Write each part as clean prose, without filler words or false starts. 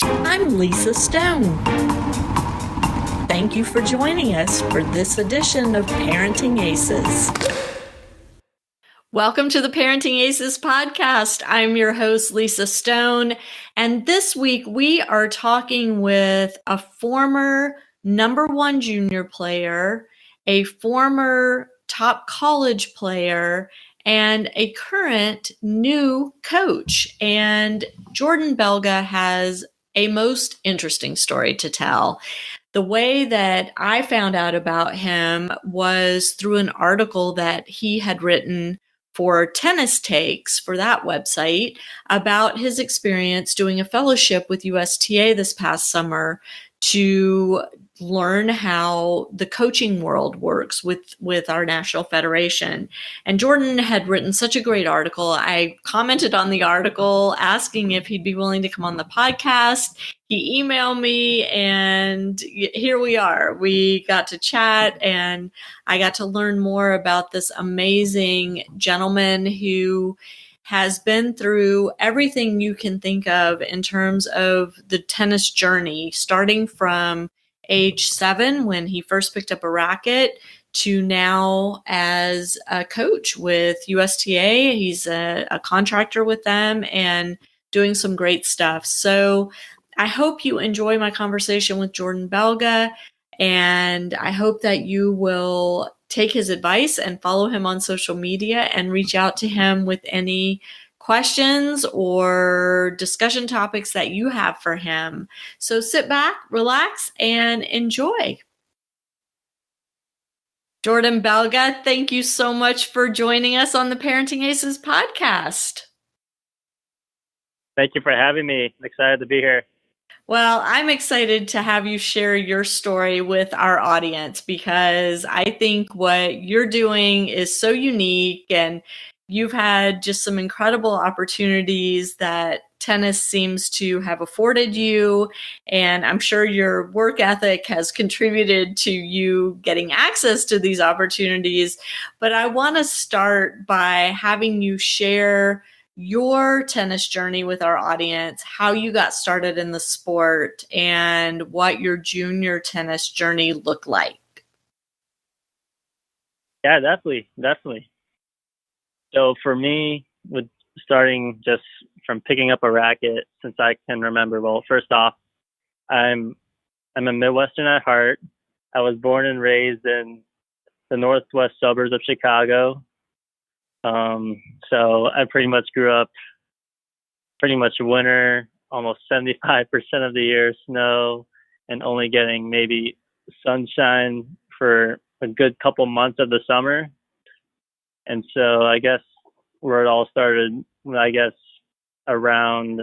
I'm Lisa Stone. Thank you for joining us for this edition of Parenting Aces. Welcome to the Parenting Aces podcast. I'm your host, Lisa Stone, and this week we are talking with a former number one junior player, a former top college player, and a current new coach. And Jordan Belga has a most interesting story to tell. The way that I found out about him was through an article that he had written for Tennis Takes for that website about his experience doing a fellowship with USTA this past summer to learn how the coaching world works with our national federation. And Jordan had written such a great article. I commented on the article asking if he'd be willing to come on the podcast. He emailed me, and here we are. We got to chat, and I got to learn more about this amazing gentleman who has been through everything you can think of in terms of the tennis journey, starting from age 7 when he first picked up a racket to now as a coach with USTA. He's a contractor with them and doing some great stuff. So I hope you enjoy my conversation with Jordan Belga, and I hope that you will take his advice and follow him on social media and reach out to him with any questions or discussion topics that you have for him. So sit back, relax, and enjoy. Jordan Belga, thank you so much for joining us on the Parenting Aces podcast. Thank you for having me. I'm excited to be here. Well, I'm excited to have you share your story with our audience because I think what you're doing is so unique, and you've had just some incredible opportunities that tennis seems to have afforded you. And I'm sure your work ethic has contributed to you getting access to these opportunities. But I want to start by having you share your tennis journey with our audience, how you got started in the sport, and what your junior tennis journey looked like. Yeah, definitely. So for me, with starting just from picking up a racket since I can remember, well, first off, I'm a Midwestern at heart. I was born and raised in the northwest suburbs of Chicago. So I pretty much grew up pretty much winter, almost 75% of the year snow, and only getting maybe sunshine for a good couple months of the summer. And so I guess where it all started, I guess around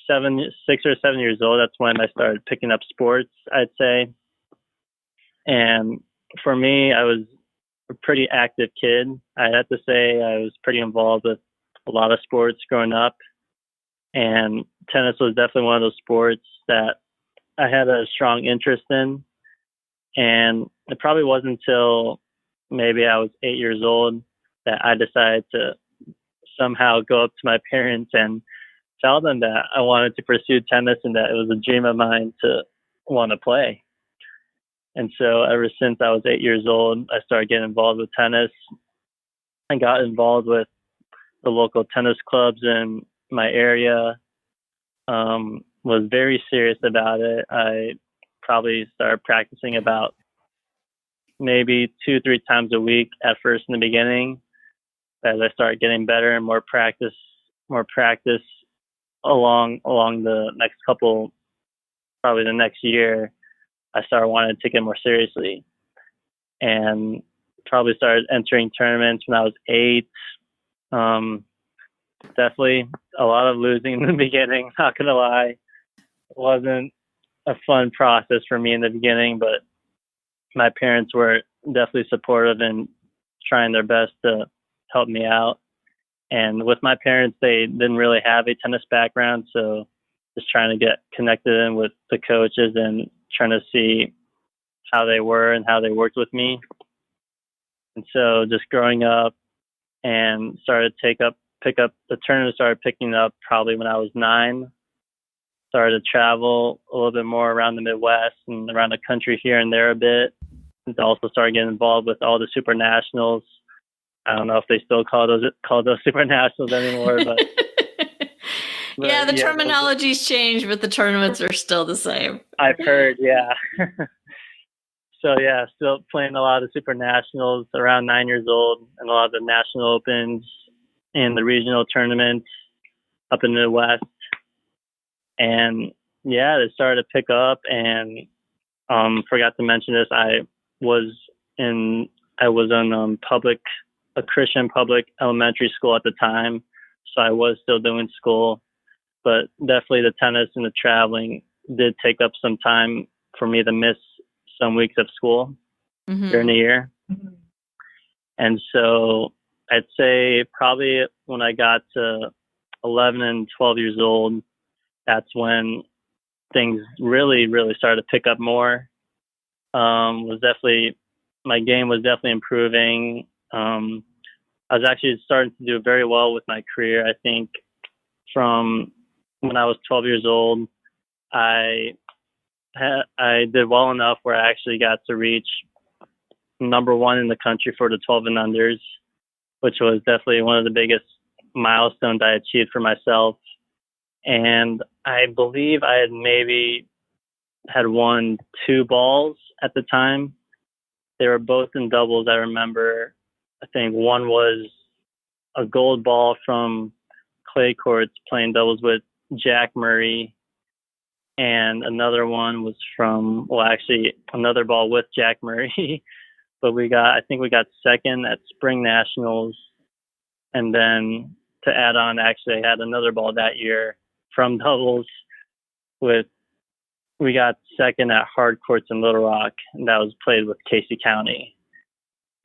6 or 7 years old, that's when I started picking up sports, I'd say. And for me, I was a pretty active kid. I have to say I was pretty involved with a lot of sports growing up. And tennis was definitely one of those sports that I had a strong interest in. And it probably wasn't until maybe I was 8 years old that I decided to somehow go up to my parents and tell them that I wanted to pursue tennis and that it was a dream of mine to want to play. And so ever since I was 8 years old, I started getting involved with tennis. I got involved with the local tennis clubs in my area, was very serious about it. I probably started practicing about maybe 2-3 times a week at first in the beginning. As I started getting better and more practice along the next couple, probably the next year, I started wanting to take it more seriously, and probably started entering tournaments when I was 8. Definitely a lot of losing in the beginning, not gonna lie. It wasn't a fun process for me in the beginning, but my parents were definitely supportive and trying their best to help me out. And with my parents, they didn't really have a tennis background, so just trying to get connected in with the coaches and trying to see how they were and how they worked with me. And so just growing up and started pick up the tournament, started picking up probably when I was 9. started to travel a little bit more around the Midwest and around the country here and there a bit. And also started getting involved with all the super nationals. I don't know if they still call those super nationals anymore, but yeah, the terminology's changed, but the tournaments are still the same. I've heard, yeah. So yeah, still playing a lot of super nationals around 9 years old, and a lot of the national opens and the regional tournaments up in the Midwest. And yeah, they started to pick up. And forgot to mention this, I was in a Christian public elementary school at the time, so I was still doing school. But definitely the tennis and the traveling did take up some time for me to miss some weeks of school during the year. And so I'd say probably when I got to 11 and 12 years old, that's when things really, really started to pick up more. My game was definitely improving. I was actually starting to do very well with my career. I think from when I was 12 years old, I did well enough where I actually got to reach number one in the country for the 12 and unders, which was definitely one of the biggest milestones I achieved for myself. And I believe I had maybe had won 2 balls at the time. They were both in doubles. I remember, I think one was a gold ball from clay courts playing doubles with Jack Murray, and another one was another ball with Jack Murray. But I think we got second at Spring Nationals. And then to add on, actually, I had another ball that year from doubles we got second at Hard Courts in Little Rock, and that was played with Casey County.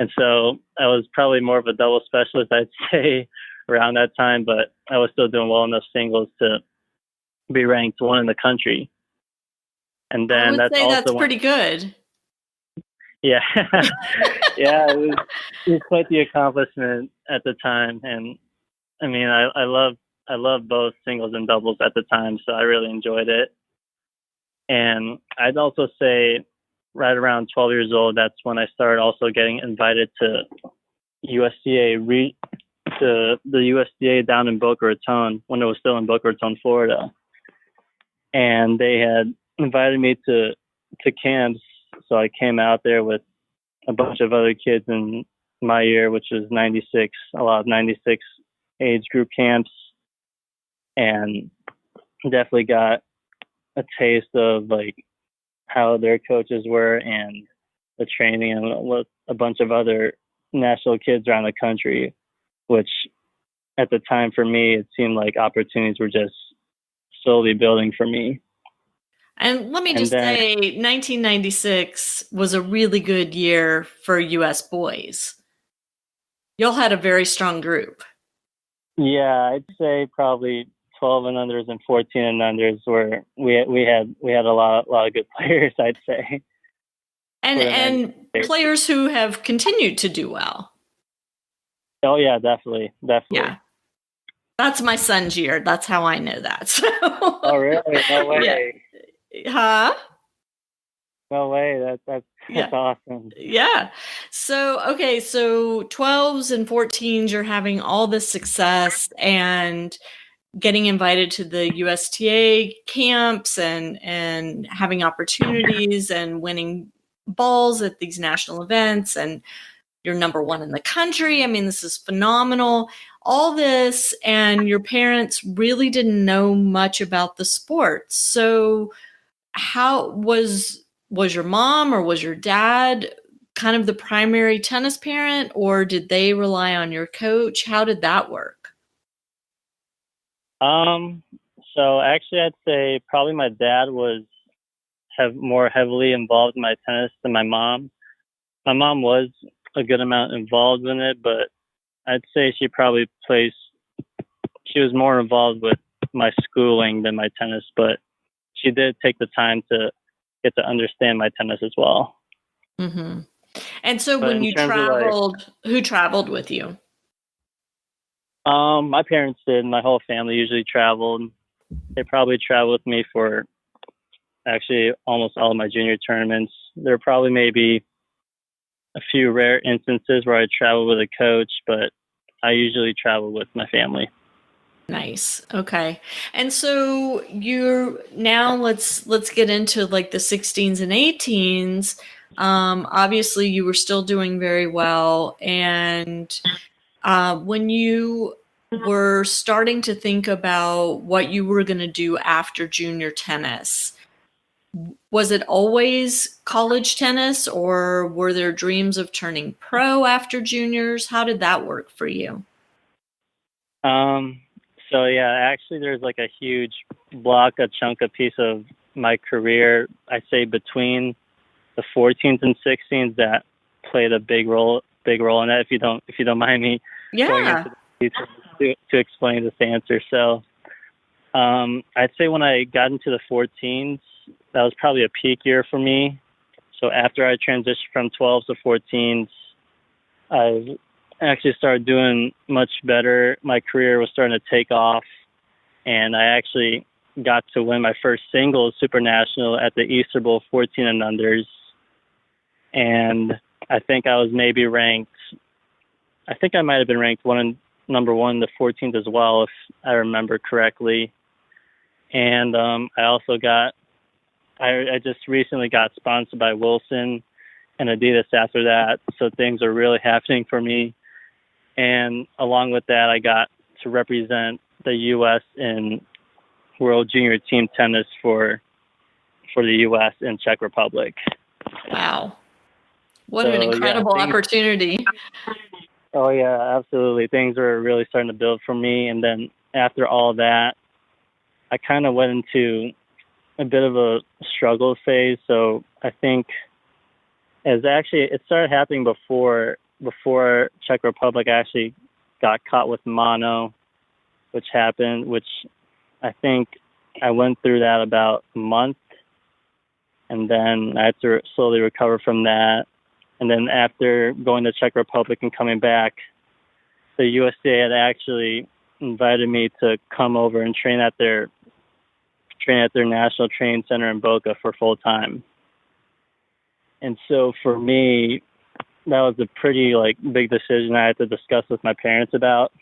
And so I was probably more of a double specialist, I'd say, around that time, but I was still doing well enough singles to be ranked 1 in the country. And then that's pretty good. Yeah. Yeah, it was quite the accomplishment at the time. And I mean, I love both singles and doubles at the time, so I really enjoyed it. And I'd also say right around 12 years old, that's when I started also getting invited to to the USDA down in Boca Raton when it was still in Boca Raton, Florida. And they had invited me to camps. So I came out there with a bunch of other kids in my year, which was 96, a lot of 96 age group camps, and definitely got a taste of like how their coaches were and the training, and with a bunch of other national kids around the country, which at the time for me, it seemed like opportunities were just slowly building for me. And let me say, 1996 was a really good year for U.S. boys. Y'all had a very strong group. Yeah, I'd say probably 12 and unders and 14 and unders where we had a lot of good players, I'd say. And players who have continued to do well. Oh yeah, definitely. Yeah. That's my son's year. That's how I know that. So. Oh really? No way. Yeah. Huh? No way. That's awesome. Yeah. So, okay. So 12s and 14s, you're having all this success and getting invited to the USTA camps and having opportunities and winning balls at these national events, and you're number 1 in the country. I mean, this is phenomenal. All this, and your parents really didn't know much about the sport. So how was your mom or was your dad kind of the primary tennis parent, or did they rely on your coach? How did that work? So actually I'd say probably my dad was more heavily involved in my tennis than my mom. My mom was a good amount involved in it, but I'd say she was more involved with my schooling than my tennis, but she did take the time to get to understand my tennis as well. Mm-hmm. And so when you traveled, who traveled with you? My parents did. My whole family usually traveled. they probably traveled with me for actually almost all of my junior tournaments. There are probably maybe a few rare instances where I travel with a coach, but I usually travel with my family. Nice. Okay. And so you're now let's get into like the 16s and 18s. Obviously you were still doing very well. And when you were starting to think about what you were going to do after junior tennis, was it always college tennis, or were there dreams of turning pro after juniors? How did that work for you? So yeah, actually there's like a huge block, a chunk, a piece of my career, I say between the 14s and 16s that played a big role in that. If you don't mind me going into the details to explain this answer. So, I'd say when I got into the 14s, that was probably a peak year for me. So after I transitioned from 12s to 14s, I actually started doing much better. My career was starting to take off, and I actually got to win my first singles super national at the Easter Bowl 14 and unders. And I think I was maybe ranked, I think I might have been ranked number one in the 14th as well, if I remember correctly. And I also I just recently got sponsored by Wilson and Adidas after that. So things are really happening for me. And along with that, I got to represent the U.S. in World Junior Team Tennis for the U.S. in Czech Republic. Wow. What an incredible opportunity. Oh, yeah, absolutely. Things were really starting to build for me. And then after all that, I kind of went into a bit of a struggle phase. So I think it started happening before Czech Republic. I actually got caught with mono, which I think I went through that about a month. And then I had to slowly recover from that. And then after going to Czech Republic and coming back, the USDA had actually invited me to come over and train at their national training center in Belga for full time. And so for me, that was a pretty big decision I had to discuss with my parents about.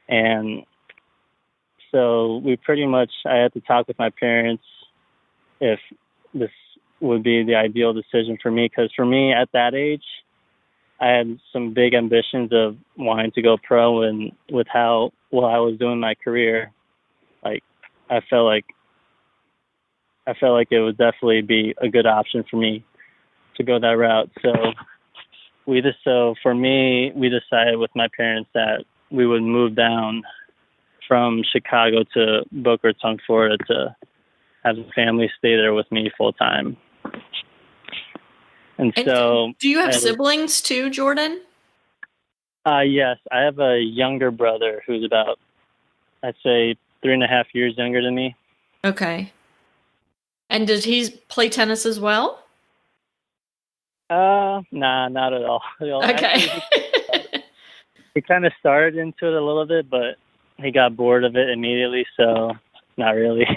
And so I had to talk with my parents if this would be the ideal decision for me, because for me at that age, I had some big ambitions of wanting to go pro, and with how well I was doing my career, I felt like it would definitely be a good option for me to go that route. So we decided with my parents that we would move down from Chicago to Boca Raton, Florida, to have the family stay there with me full time. And so, do you have siblings too, Jordan? Yes, I have a younger brother who's about, I'd say, 3.5 years younger than me. Okay. And does he play tennis as well? Nah, not at all. Okay. Actually, he kind of started into it a little bit, but he got bored of it immediately, so not really.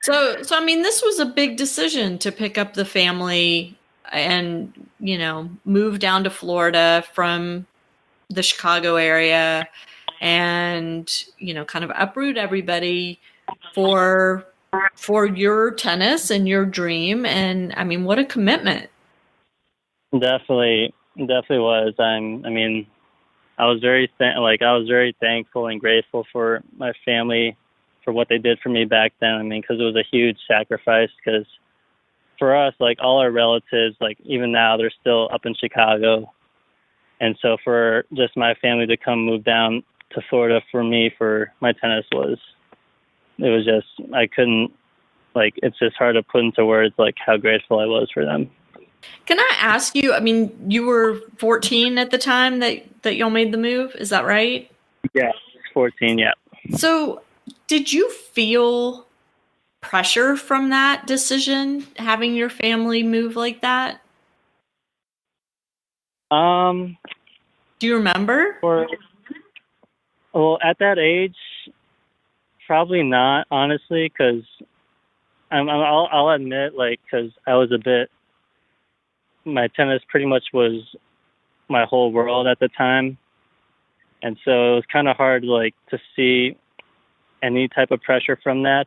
So I mean, this was a big decision to pick up the family and, move down to Florida from the Chicago area and, kind of uproot everybody for your tennis and your dream. And I mean, what a commitment. Definitely was. I was very thankful and grateful for my family for what they did for me back then. Because it was a huge sacrifice, because for us, all our relatives, even now, they're still up in Chicago. And so for just my family to come move down to Florida for me, for my tennis, I couldn't, it's just hard to put into words, how grateful I was for them. Can I ask you, you were 14 at the time that y'all made the move, is that right? Yeah, 14, yeah. So did you feel pressure from that decision, having your family move like that? Do you remember? Well, at that age, Probably not, honestly, because I'll admit, like, because I was my tennis pretty much was my whole world at the time, and so it was kind of hard, like, to see any type of pressure from that.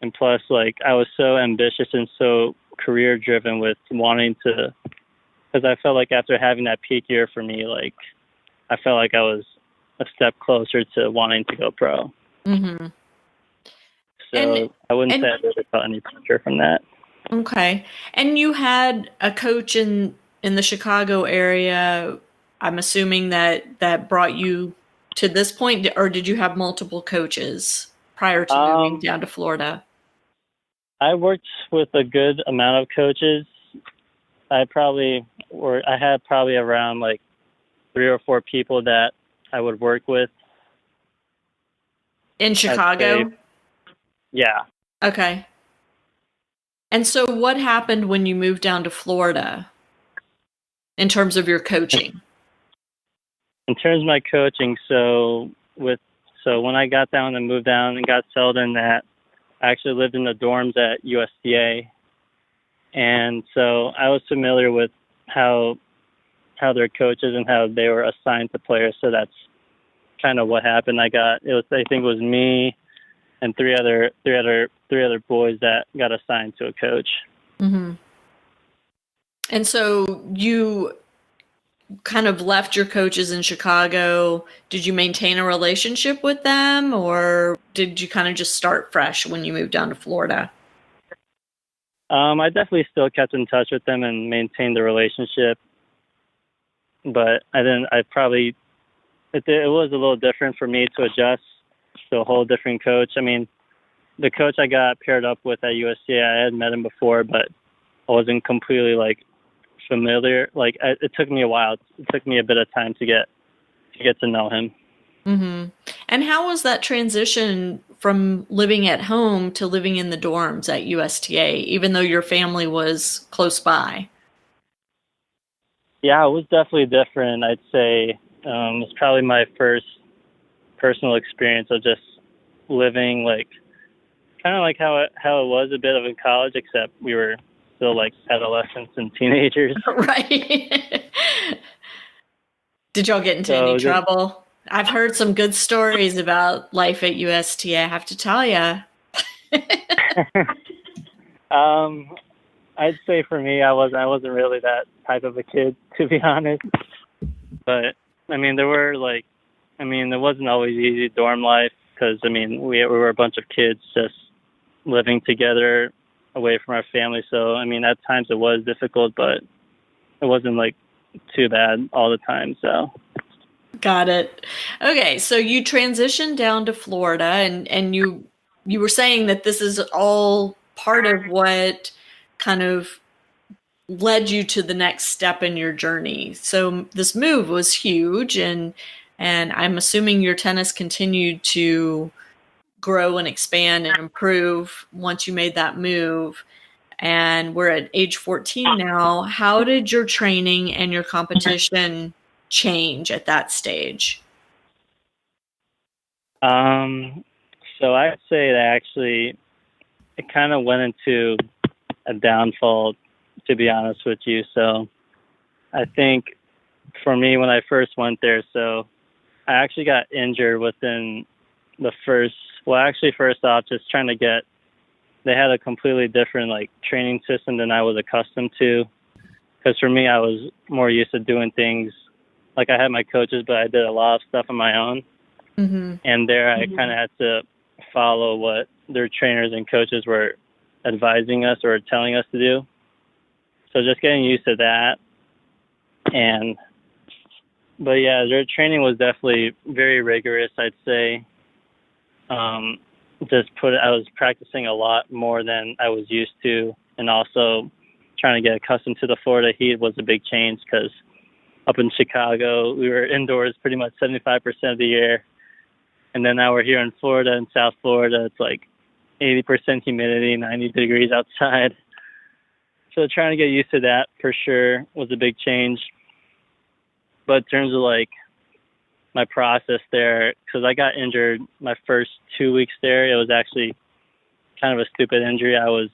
And plus, like, I was so ambitious and so career driven with wanting to, because I felt like after having that peak year for me, like, I felt like I was a step closer to wanting to go pro. Mm-hmm. So I wouldn't say I really felt any pressure from that. Okay. And you had a coach in the Chicago area, I'm assuming that brought you to this point, or did you have multiple coaches prior to moving down to Florida? I worked with a good amount of coaches. I had probably around like 3 or 4 people that I would work with. In Chicago? Yeah. Okay. And so what happened when you moved down to Florida in terms of your coaching? In terms of my coaching, so when I got down and moved down and got settled in that, I actually lived in the dorms at USTA. And so I was familiar with how their coaches and how they were assigned to players. So that's kind of what happened. I think it was me and three other boys that got assigned to a coach. Mm-hmm. And so you kind of left your coaches in Chicago. Did you maintain a relationship with them, or did you kind of just start fresh when you moved down to Florida? I definitely still kept in touch with them and maintained the relationship, but it was a little different for me to adjust to a whole different coach. I mean, the coach I got paired up with at USC, I had met him before, but I wasn't completely like familiar. Like it took me a while. It took me a bit of time to get to know him. Mm-hmm. And how was that transition from living at home to living in the dorms at USTA, even though your family was close by? Yeah, it was definitely different. I'd say it's probably my first personal experience of just living like kind of like how it was a bit of in college, except we were still like adolescents and teenagers. Right. Did y'all get into any trouble? I've heard some good stories about life at USTA, I have to tell you. I'd say for me, I wasn't really that type of a kid, to be honest. But I mean, there wasn't always easy dorm life because I mean, we were a bunch of kids just living together away from our family. So I mean, at times it was difficult, but it wasn't like too bad all the time. So. Got it. Okay, so you transitioned down to Florida, and you were saying that this is all part of what kind of led you to the next step in your journey. So this move was huge, and I'm assuming your tennis continued to grow and expand and improve once you made that move. And we're at age 14 now. How did your training and your competition change at that stage? So I'd say that actually it kind of went into a downfall, to be honest with you. So I think for me, when I first went there, so I actually got injured within first off, just trying to they had a completely different like training system than I was accustomed to. Because for me, I was more used to doing things like I had my coaches, but I did a lot of stuff on my own. Mm-hmm. And there I kind of had to follow what their trainers and coaches were advising us or telling us to do. So just getting used to that. But yeah, their training was definitely very rigorous, I'd say. I was practicing a lot more than I was used to. And also trying to get accustomed to the Florida heat was a big change because up in Chicago, we were indoors pretty much 75% of the year. And then now we're here in Florida, in South Florida. It's like 80% humidity, 90 degrees outside. So trying to get used to that for sure was a big change. But in terms of like my process there, because I got injured my first 2 weeks there. It was actually kind of a stupid injury. I was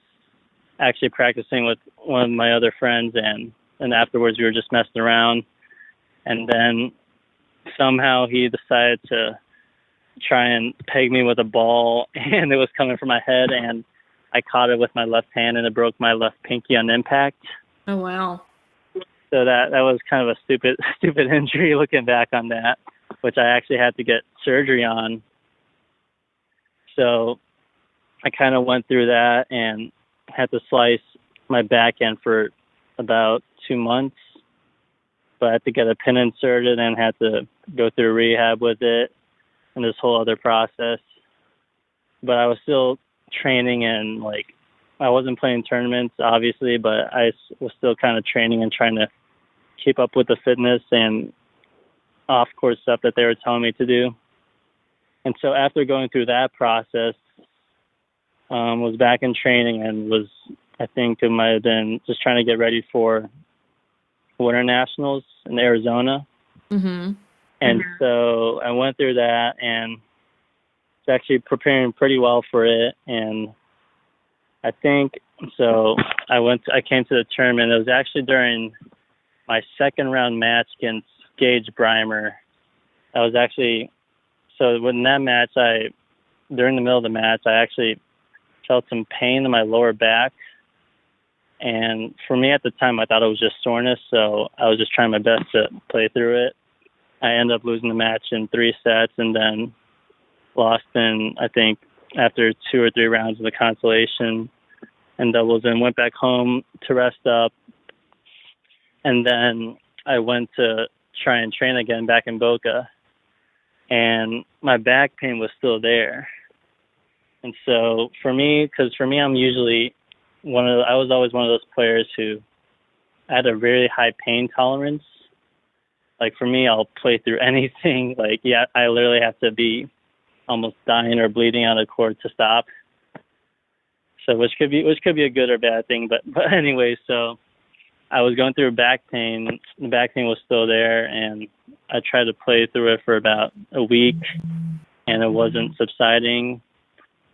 actually practicing with one of my other friends, and afterwards we were just messing around. And then somehow he decided to try and peg me with a ball, and it was coming from my head, and I caught it with my left hand, and it broke my left pinky on impact. Oh, wow. So that was kind of a stupid injury looking back on that, which I actually had to get surgery on. So I kind of went through that and had to slice my back end for about 2 months. But I had to get a pin inserted and had to go through rehab with it and this whole other process. But I was still training, and I wasn't playing tournaments, obviously, but I was still kind of training and trying to keep up with the fitness and off-court stuff that they were telling me to do. And so after going through that process, was back in training and I think it might have been just trying to get ready for Winter Nationals in Arizona. Mm-hmm. And so I went through that and was actually preparing pretty well for it. And I think, so I came to the tournament. It was actually during my second round match against Gage Breimer. So in that match, during the middle of the match, I actually felt some pain in my lower back. And for me at the time, I thought it was just soreness, so I was just trying my best to play through it. I ended up losing the match in 3 sets and then lost in, I think, after 2 or 3 rounds of the consolation and doubles, and went back home to rest up. And then I went to try and train again back in Boca, and my back pain was still there. And so for me, I'm usually I was always one of those players who had a very high pain tolerance. Like for me, I'll play through anything. I literally have to be almost dying or bleeding on the court to stop. So which could be a good or bad thing. But anyway, so I was going through back pain. The back pain was still there, and I tried to play through it for about a week, and it wasn't subsiding.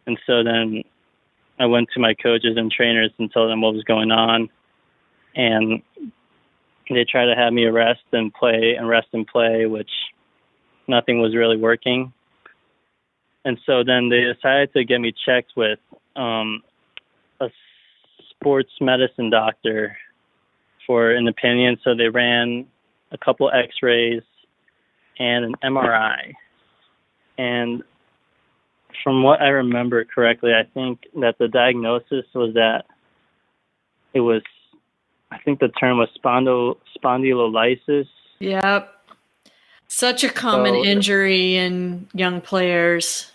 And so then I went to my coaches and trainers and told them what was going on, and they tried to have me rest and play, which nothing was really working. And so then they decided to get me checked with a sports medicine doctor for an opinion. So they ran a couple x-rays and an MRI. And from what I remember correctly, I think that the diagnosis was that it was, I think the term was spondylolysis. Yep. Such a common injury in young players.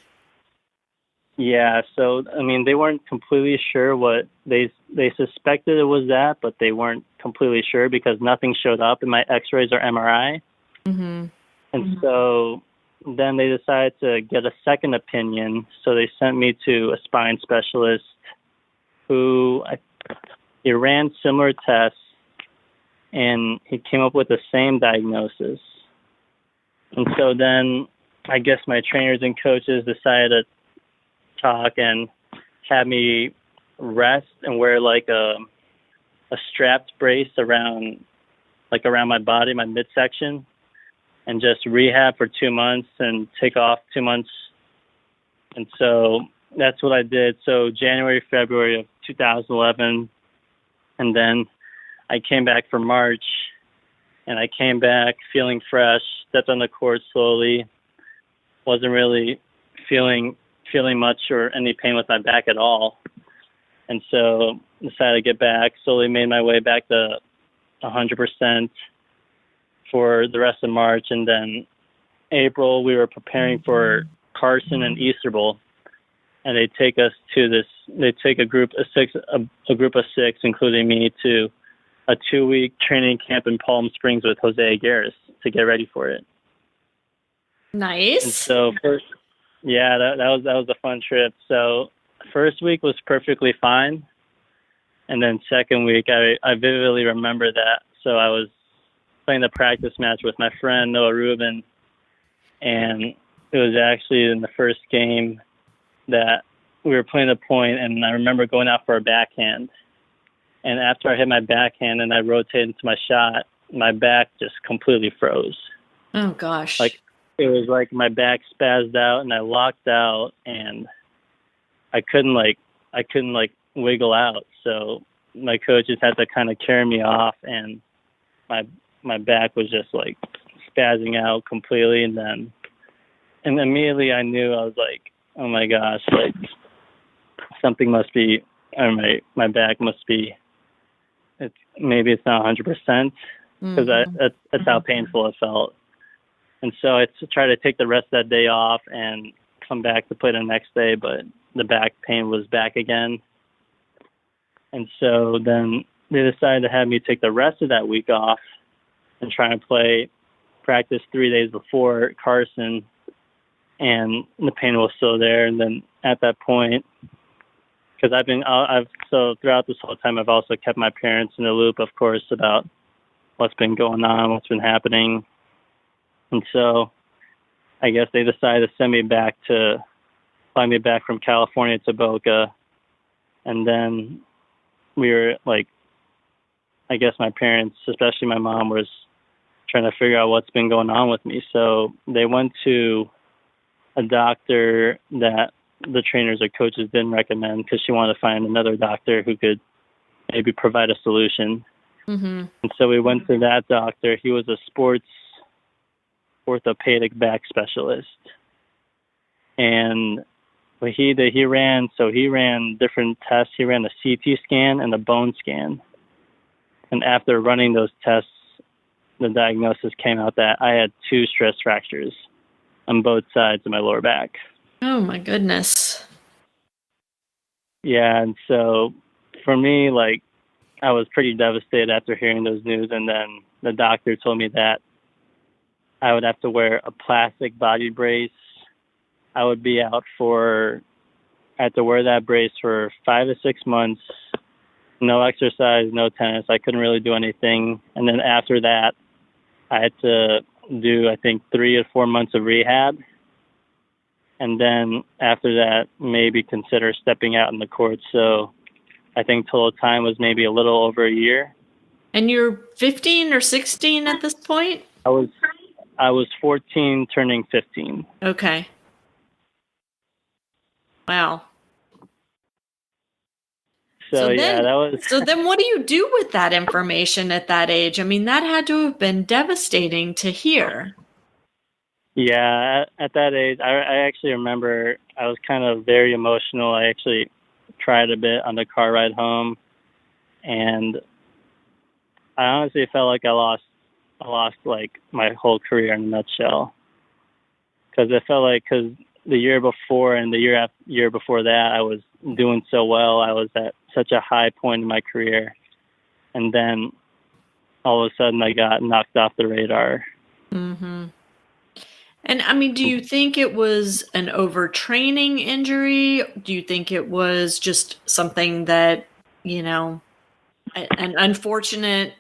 Yeah, so I mean, they weren't completely sure what they suspected it was that, but they weren't completely sure because nothing showed up in my X-rays or MRI. Mm-hmm. And so then they decided to get a second opinion. So they sent me to a spine specialist who he ran similar tests, and he came up with the same diagnosis. And so then I guess my trainers and coaches decided to talk and have me rest and wear like a strapped brace around my body, my midsection, and just rehab for 2 months and take off 2 months. And so that's what I did. So January, February of 2011, and then I came back for March, and I came back feeling fresh, stepped on the court slowly, wasn't really feeling much or any pain with my back at all. And so decided to get back, slowly made my way back to 100% for the rest of March. And then April, we were preparing for Carson and Easter Bowl. And they take a group of six, including me, to a 2-week training camp in Palm Springs with Jose Aguirre to get ready for it. Nice. And so first, yeah, that was a fun trip. So first week was perfectly fine, and then second week I vividly remember that. So I was playing the practice match with my friend Noah Rubin, and it was actually in the first game that we were playing a point, and I remember going out for a backhand. And after I hit my backhand and I rotated into my shot, my back just completely froze. Oh gosh. Like it was like my back spazzed out and I locked out and I couldn't wiggle out. So my coaches had to kind of carry me off, and my back was just like spazzing out completely. And immediately I knew, I was like, oh my gosh, like something must be, or my back must be, maybe it's not 100%, because that's how painful it felt. And so I tried to take the rest of that day off and come back to play the next day, but the back pain was back again. And so then they decided to have me take the rest of that week off and try and practice 3 days before Carson, and the pain was still there. And then at that point, because so throughout this whole time, I've also kept my parents in the loop, of course, about what's been going on, what's been happening. And so I guess they decided to fly me back from California to Belga. And then we were like, I guess my parents, especially my mom, was trying to figure out what's been going on with me. So they went to a doctor that the trainers or coaches didn't recommend, because she wanted to find another doctor who could maybe provide a solution. And so we went to that doctor. He was a sports orthopedic back specialist. And he ran different tests. He ran a CT scan and a bone scan. And after running those tests, the diagnosis came out that I had 2 stress fractures on both sides of my lower back. Oh my goodness. Yeah, and so for me, like, I was pretty devastated after hearing those news. And then the doctor told me that I would have to wear a plastic body brace. I would be out I had to wear that brace for 5 to 6 months. No exercise, no tennis. I couldn't really do anything. And then after that, I had to do, I think, 3 or 4 months of rehab. And then after that, maybe consider stepping out in the court. So I think total time was maybe a little over a year. And you're 15 or 16 at this point? I was 14 turning 15. Okay. Wow. So then what do you do with that information at that age? I mean, that had to have been devastating to hear. Yeah, at that age, I actually remember I was kind of very emotional. I actually cried a bit on the car ride home, and I honestly felt like I lost like my whole career in a nutshell. Because the year before and the year before that, I was doing so well. I was at such a high point in my career, and then all of a sudden I got knocked off the radar. And I mean, do you think it was an overtraining injury? Do you think it was just something that, an unfortunate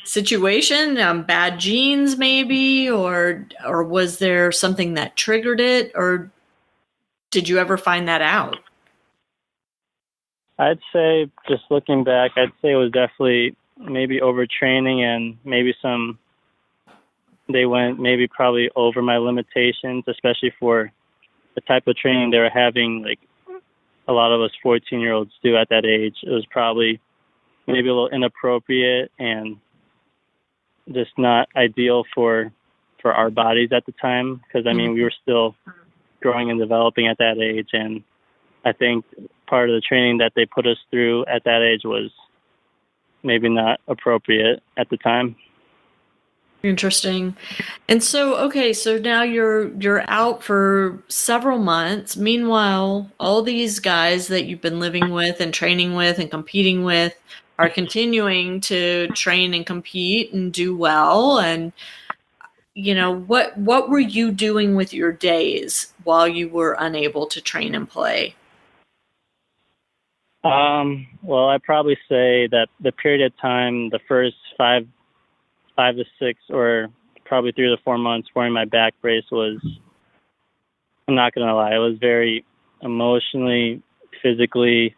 situation, bad genes maybe, or was there something that triggered it, or did you ever find that out? I'd say, just looking back, it was definitely maybe overtraining, and maybe they went maybe probably over my limitations, especially for the type of training they were having, like a lot of us 14-year-olds do at that age. It was probably maybe a little inappropriate and just not ideal for our bodies at the time, because I mean we were still growing and developing at that age, and I think part of the training that they put us through at that age was maybe not appropriate at the time. Interesting. And so, okay, so now you're out for several months. Meanwhile, all these guys that you've been living with and training with and competing with are continuing to train and compete and do well. And, what were you doing with your days while you were unable to train and play? Well, I'd probably say that the period of time, the first 5 to 6, or probably 3 to 4 months wearing my back brace was, I'm not going to lie, it was very emotionally, physically,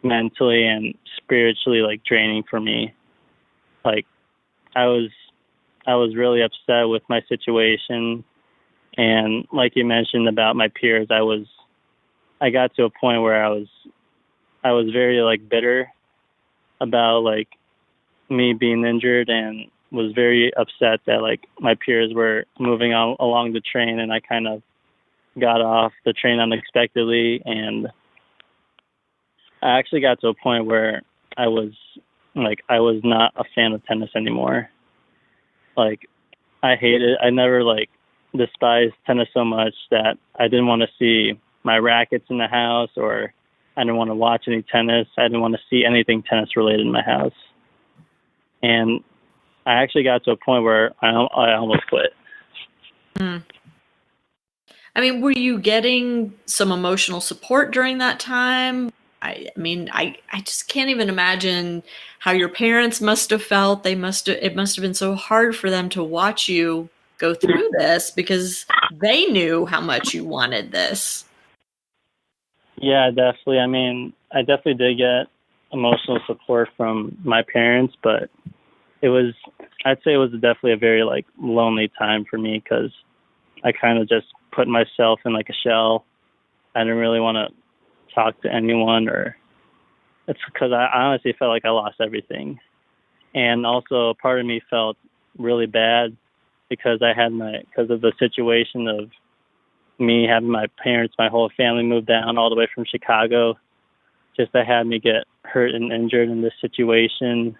mentally, and spiritually like draining for me. Like I was really upset with my situation, and like you mentioned about my peers, I got to a point where I was very like bitter about like me being injured, and was very upset that like my peers were moving on along the train, and I kind of got off the train unexpectedly. And I actually got to a point where I was not a fan of tennis anymore. Like I never like despised tennis so much that I didn't want to see my rackets in the house, or I didn't want to watch any tennis. I didn't want to see anything tennis related in my house. And I actually got to a point where I almost quit. Mm. I mean, were you getting some emotional support during that time? I mean, I just can't even imagine how your parents must have felt. It must have been so hard for them to watch you go through this, because they knew how much you wanted this. Yeah, definitely. I mean, I definitely did get emotional support from my parents, but I'd say it was definitely a very like lonely time for me, because I kind of just put myself in like a shell. I didn't really want to talk to anyone, or it's because I honestly felt like I lost everything. And also part of me felt really bad because because of the situation of me having my parents, my whole family moved down all the way from Chicago just to have me get hurt and injured in this situation.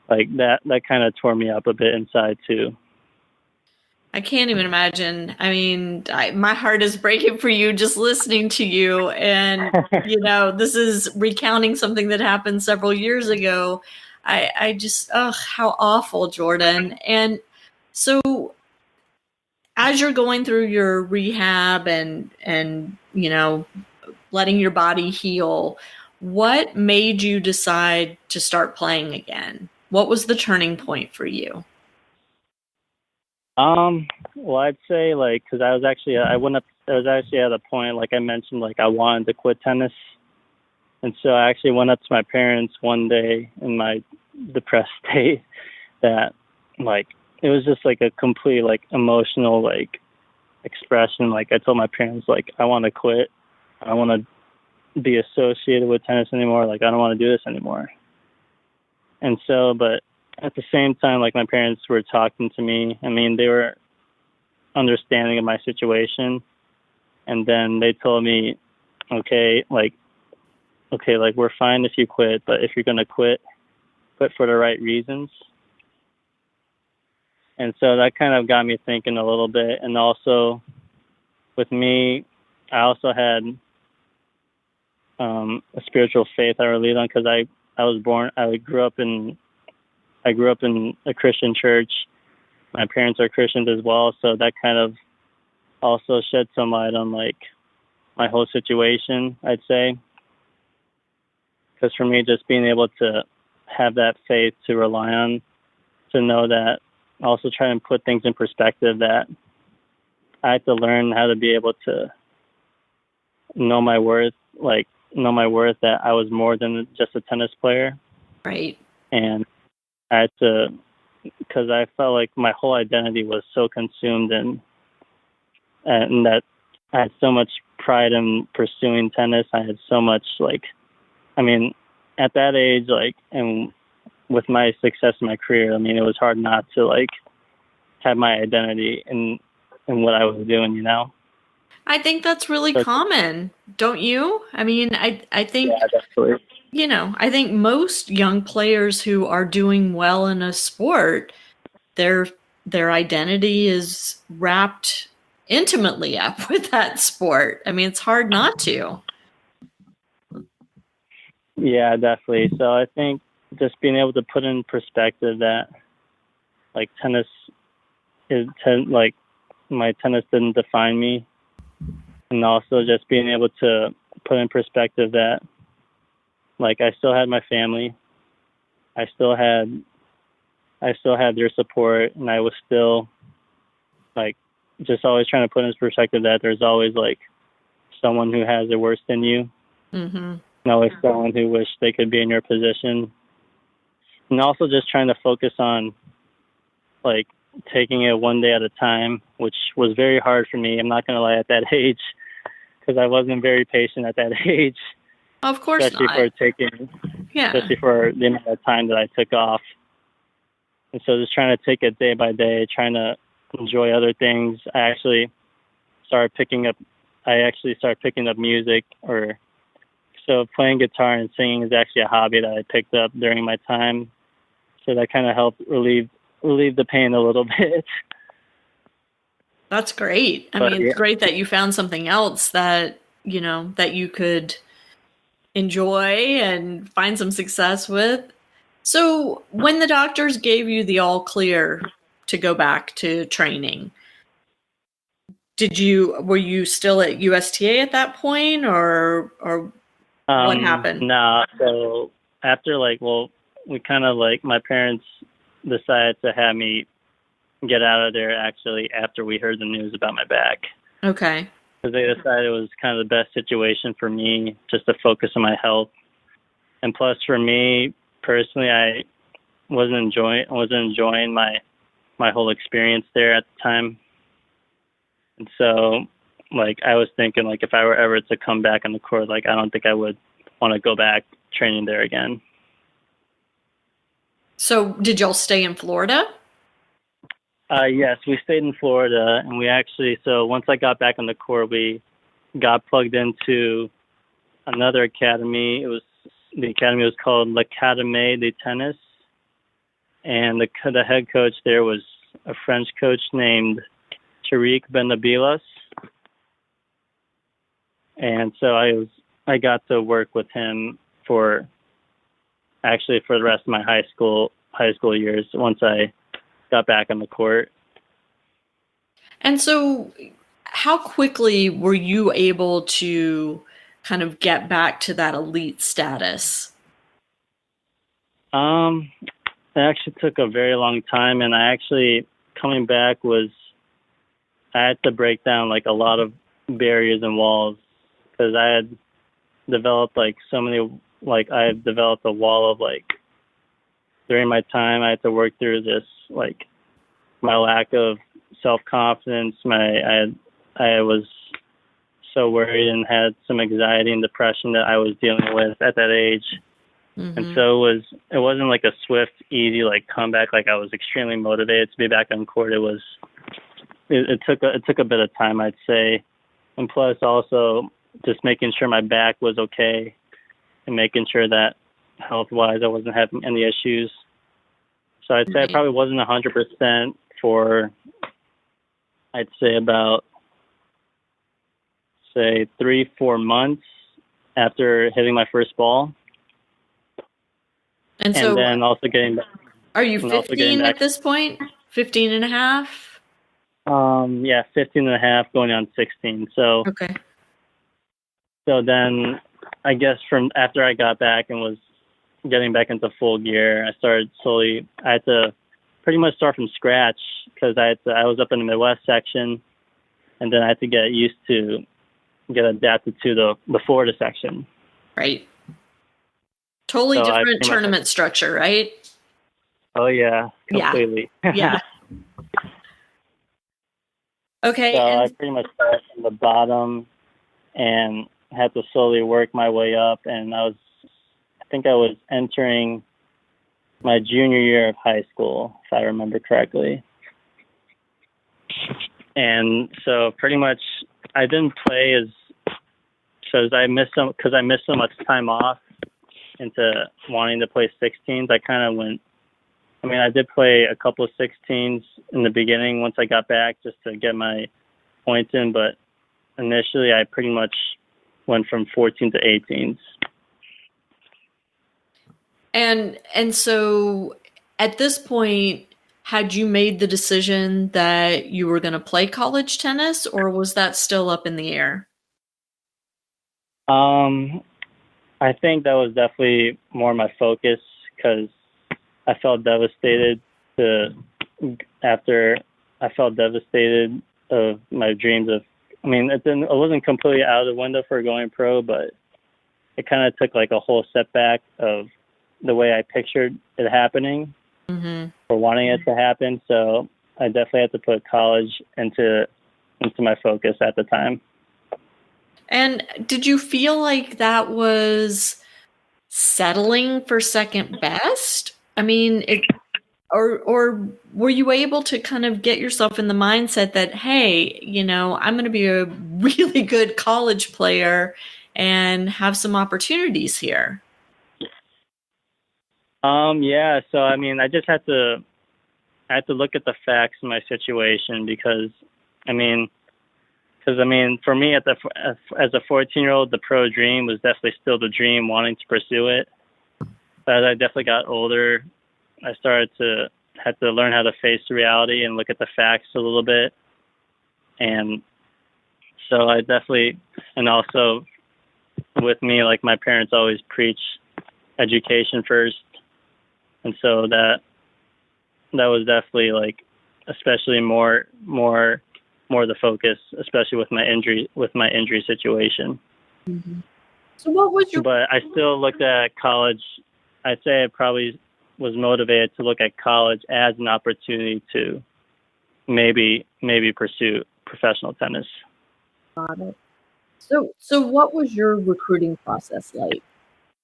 Like that kind of tore me up a bit inside too. I can't even imagine. I mean, my heart is breaking for you just listening to you. And, this is recounting something that happened several years ago. I just, how awful, Jordan. And so as you're going through your rehab and letting your body heal, what made you decide to start playing again? What was the turning point for you? Well, I'd say like, cause I was actually at a point, like I mentioned, like I wanted to quit tennis. And so I actually went up to my parents one day in my depressed state that like, it was just like a complete like emotional like expression. Like I told my parents, like, I want to quit. I don't want to be associated with tennis anymore. Like I don't want to do this anymore. And so, but at the same time, like my parents were talking to me. I mean, they were understanding of my situation. And then they told me, okay, like we're fine if you quit, but if you're going to quit for the right reasons. And so that kind of got me thinking a little bit. And also with me, I also had a spiritual faith I relied on, because I grew up in a Christian church. My parents are Christians as well, so that kind of also shed some light on like my whole situation, I'd say. Because for me, just being able to have that faith to rely on, to know that, also try and put things in perspective, that I had to learn how to be able to know my worth, that I was more than just a tennis player. Right. And I had to, because I felt like my whole identity was so consumed and that I had so much pride in pursuing tennis. I had so much at that age, and with my success in my career, it was hard not to have my identity in what I was doing, I think that's really common, don't you? I mean, I think, yeah, definitely. I think most young players who are doing well in a sport, their identity is wrapped intimately up with that sport. I mean, it's hard not to. Yeah, definitely. So I think just being able to put in perspective that tennis my tennis didn't define me, and also just being able to put in perspective that I still had my family, I still had I still had their support, and I was still like just always trying to put into perspective that there's always like someone who has it worse than you, Mm-hmm. and always someone who wished they could be in your position, and also just trying to focus on like taking it one day at a time, which was very hard for me. I'm not going to lie, at that age, because I wasn't very patient at that age, Of course especially not. for taking, Yeah. especially for the amount of time that I took off. And so just trying to take it day by day, trying to enjoy other things. I actually started picking up music, or so playing guitar and singing is actually a hobby that I picked up during my time. So that kind of helped relieve the pain a little bit. That's great. I mean, it's great that you found something else that, that you could enjoy and find some success with. So when the doctors gave you the all clear to go back to training, were you still at USTA at that point, or what happened? No. So after we kind of my parents decided to have me get out of there actually after we heard the news about my back. Okay. Because they decided it was kind of the best situation for me just to focus on my health. And plus for me personally, I wasn't enjoying my whole experience there at the time. And so I was thinking if I were ever to come back on the court, I don't think I would want to go back training there again. So did y'all stay in Florida? Yes, we stayed in Florida, and so once I got back on the court, we got plugged into another academy. The academy was called l'Académie de Tennis, and the head coach there was a French coach named Tariq Benabilas. And so I got to work with him for the rest of my high school years once I got back on the court. And so how quickly were you able to kind of get back to that elite status? It actually took a very long time, and coming back I had to break down a lot of barriers and walls, because I had developed so many, I had developed a wall of during my time I had to work through this my lack of self-confidence. I was so worried and had some anxiety and depression that I was dealing with at that age. Mm-hmm. And so it wasn't a swift, easy comeback. I was extremely motivated to be back on court. It took a bit of time, I'd say. And plus also just making sure my back was okay and making sure that health-wise I wasn't having any issues. So I'd say I probably wasn't 100% for, I'd say about, 3-4 months after hitting my first ball. And then also getting back. Are you 15 at this point? 15 and a half? Yeah, 15 and a half going on 16. So, okay. So then I guess from after I got back and was getting back into full gear, I had to pretty much start from scratch, because I was up in the Midwest section, and then I had to get adapted to the Florida section. Right. Totally different tournament structure, right? Oh yeah, completely. Yeah. Okay. So I pretty much started from the bottom and had to slowly work my way up, and I think I was entering my junior year of high school, if I remember correctly. And so pretty much I didn't play because I missed so much time off into wanting to play 16s. I did play a couple of 16s in the beginning once I got back just to get my points in, but initially I pretty much went from 14 to 18s. And so at this point, had you made the decision that you were going to play college tennis, or was that still up in the air? I think that was definitely more my focus, because I felt devastated after I felt devastated of my dreams of, I mean, it wasn't completely out of the window for going pro, but it kind of took like a whole setback of the way I pictured it happening or wanting it to happen. So I definitely had to put college into my focus at the time. And did you feel like that was settling for second best? I mean, or were you able to kind of get yourself in the mindset that, hey, I'm going to be a really good college player and have some opportunities here? Yeah. So, I mean, I just had to look at the facts in my situation because, for me, as a 14-year-old, the pro dream was definitely still the dream, wanting to pursue it. But as I definitely got older, I started to have to learn how to face the reality and look at the facts a little bit. And so I definitely, and also with me, like my parents always preach education first. And so that was definitely like, especially more the focus, especially with my injury situation. Mm-hmm. So what was your? But I still looked at college. I'd say I probably was motivated to look at college as an opportunity to maybe pursue professional tennis. Got it. So what was your recruiting process like?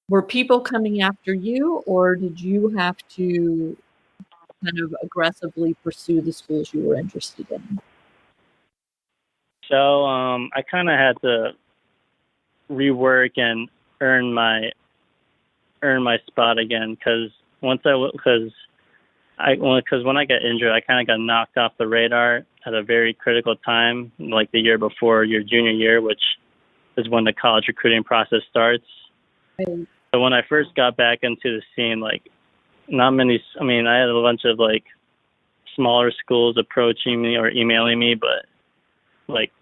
Were people coming after you, or did you have to kind of aggressively pursue the schools you were interested in? So I kind of had to rework and earn my spot again because when I got injured, I kind of got knocked off the radar at a very critical time, like the year before your junior year, which is when the college recruiting process starts. Right. So when I first got back into the scene, like not many, I mean, I had a bunch of like smaller schools approaching me or emailing me, but like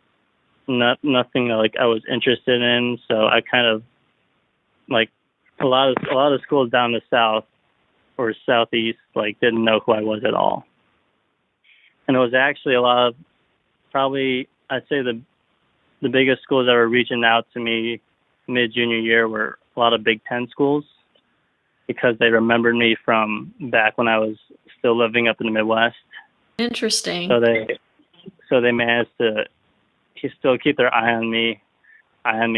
nothing like I was interested in. So I kind of like a lot of schools down the south or southeast like didn't know who I was at all. And it was actually a lot of, probably I'd say the biggest schools that were reaching out to me mid junior year were a lot of Big Ten schools because they remembered me from back when I was still living up in the Midwest. Interesting. So they managed to still keep their eye on me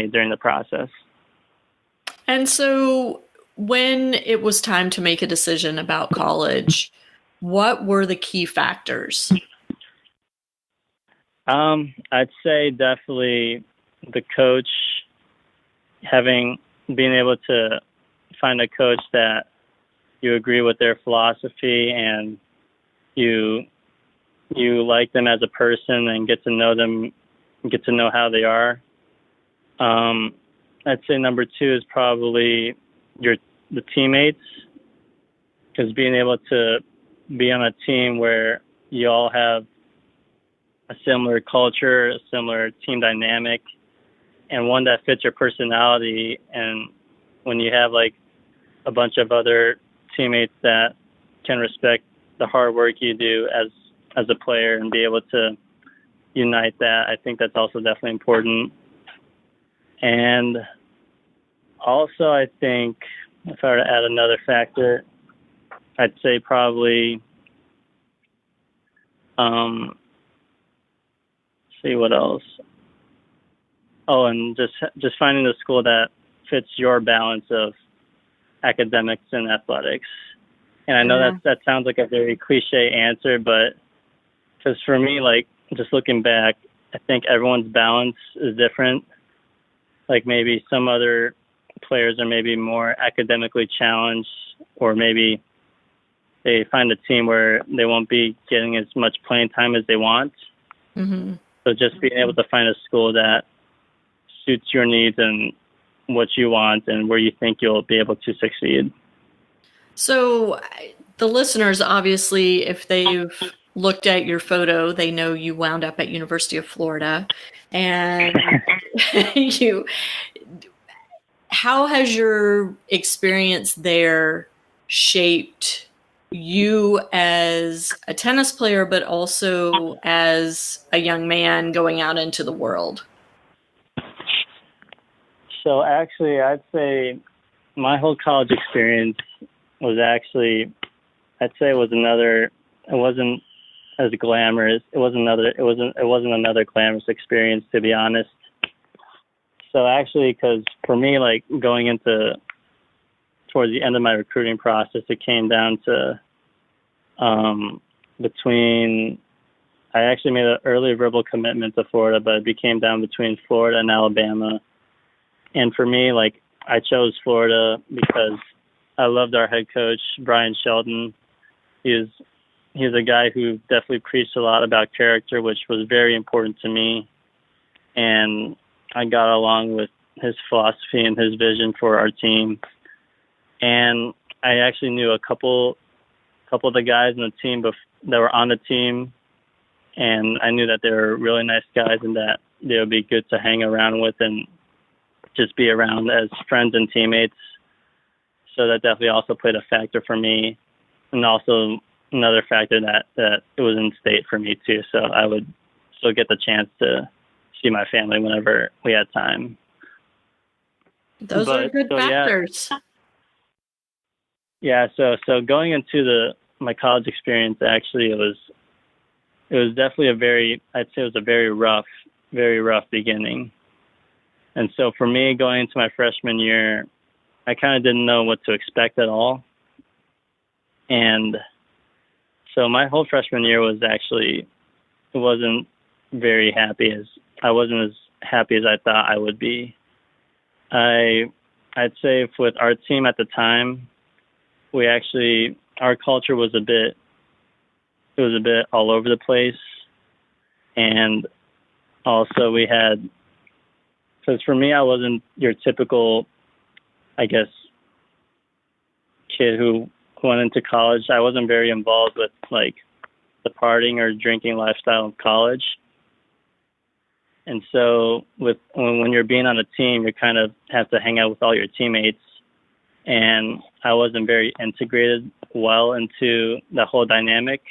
during the process. And so when it was time to make a decision about college, what were the key factors? I'd say definitely the coach, being able to find a coach that you agree with their philosophy and you like them as a person and get to know them, get to know how they are. I'd say number 2 is probably the teammates, because being able to be on a team where you all have a similar culture, a similar team dynamic, and one that fits your personality. And when you have like a bunch of other teammates that can respect the hard work you do as a player and be able to unite that, I think that's also definitely important. And also, I think if I were to add another factor, I'd say probably, see what else. Oh, and just finding the school that fits your balance of academics and athletics. And I know that sounds like a very cliche answer, but because for me, like just looking back, I think everyone's balance is different. Like maybe some other players are maybe more academically challenged, or maybe they find a team where they won't be getting as much playing time as they want. Mm-hmm. So just being able to find a school that suits your needs and what you want and where you think you'll be able to succeed. So the listeners, obviously, if they've looked at your photo, they know you wound up at University of Florida. And how has your experience there shaped you as a tennis player, but also as a young man going out into the world? So actually, I'd say my whole college experience was actually, I'd say it wasn't as glamorous. It wasn't another glamorous experience, to be honest. So actually, because for me, like going into towards the end of my recruiting process, it came down to between. I actually made an early verbal commitment to Florida, but it became down between Florida and Alabama. And for me, like I chose Florida because I loved our head coach, Brian Shelton. He's a guy who definitely preached a lot about character, which was very important to me. And I got along with his philosophy and his vision for our team. And I actually knew a couple of the guys in the team that were on the team, and I knew that they were really nice guys and that they would be good to hang around with and just be around as friends and teammates. So that definitely also played a factor for me, and also another factor that it was in state for me too. So I would still get the chance to see my family whenever we had time. Those are good factors. Yeah. So going into my college experience, actually, it was definitely I'd say it was a very rough beginning. And so for me, going into my freshman year, I kind of didn't know what to expect at all. And so my whole freshman year was actually, it wasn't very happy I wasn't as happy as I thought I would be. I'd say with our team at the time, our culture was a bit all over the place. And also because for me, I wasn't your typical, I guess, kid who went into college. I wasn't very involved with like the partying or drinking lifestyle of college. And so when you're being on a team, you kind of have to hang out with all your teammates. And I wasn't very integrated well into the whole dynamic.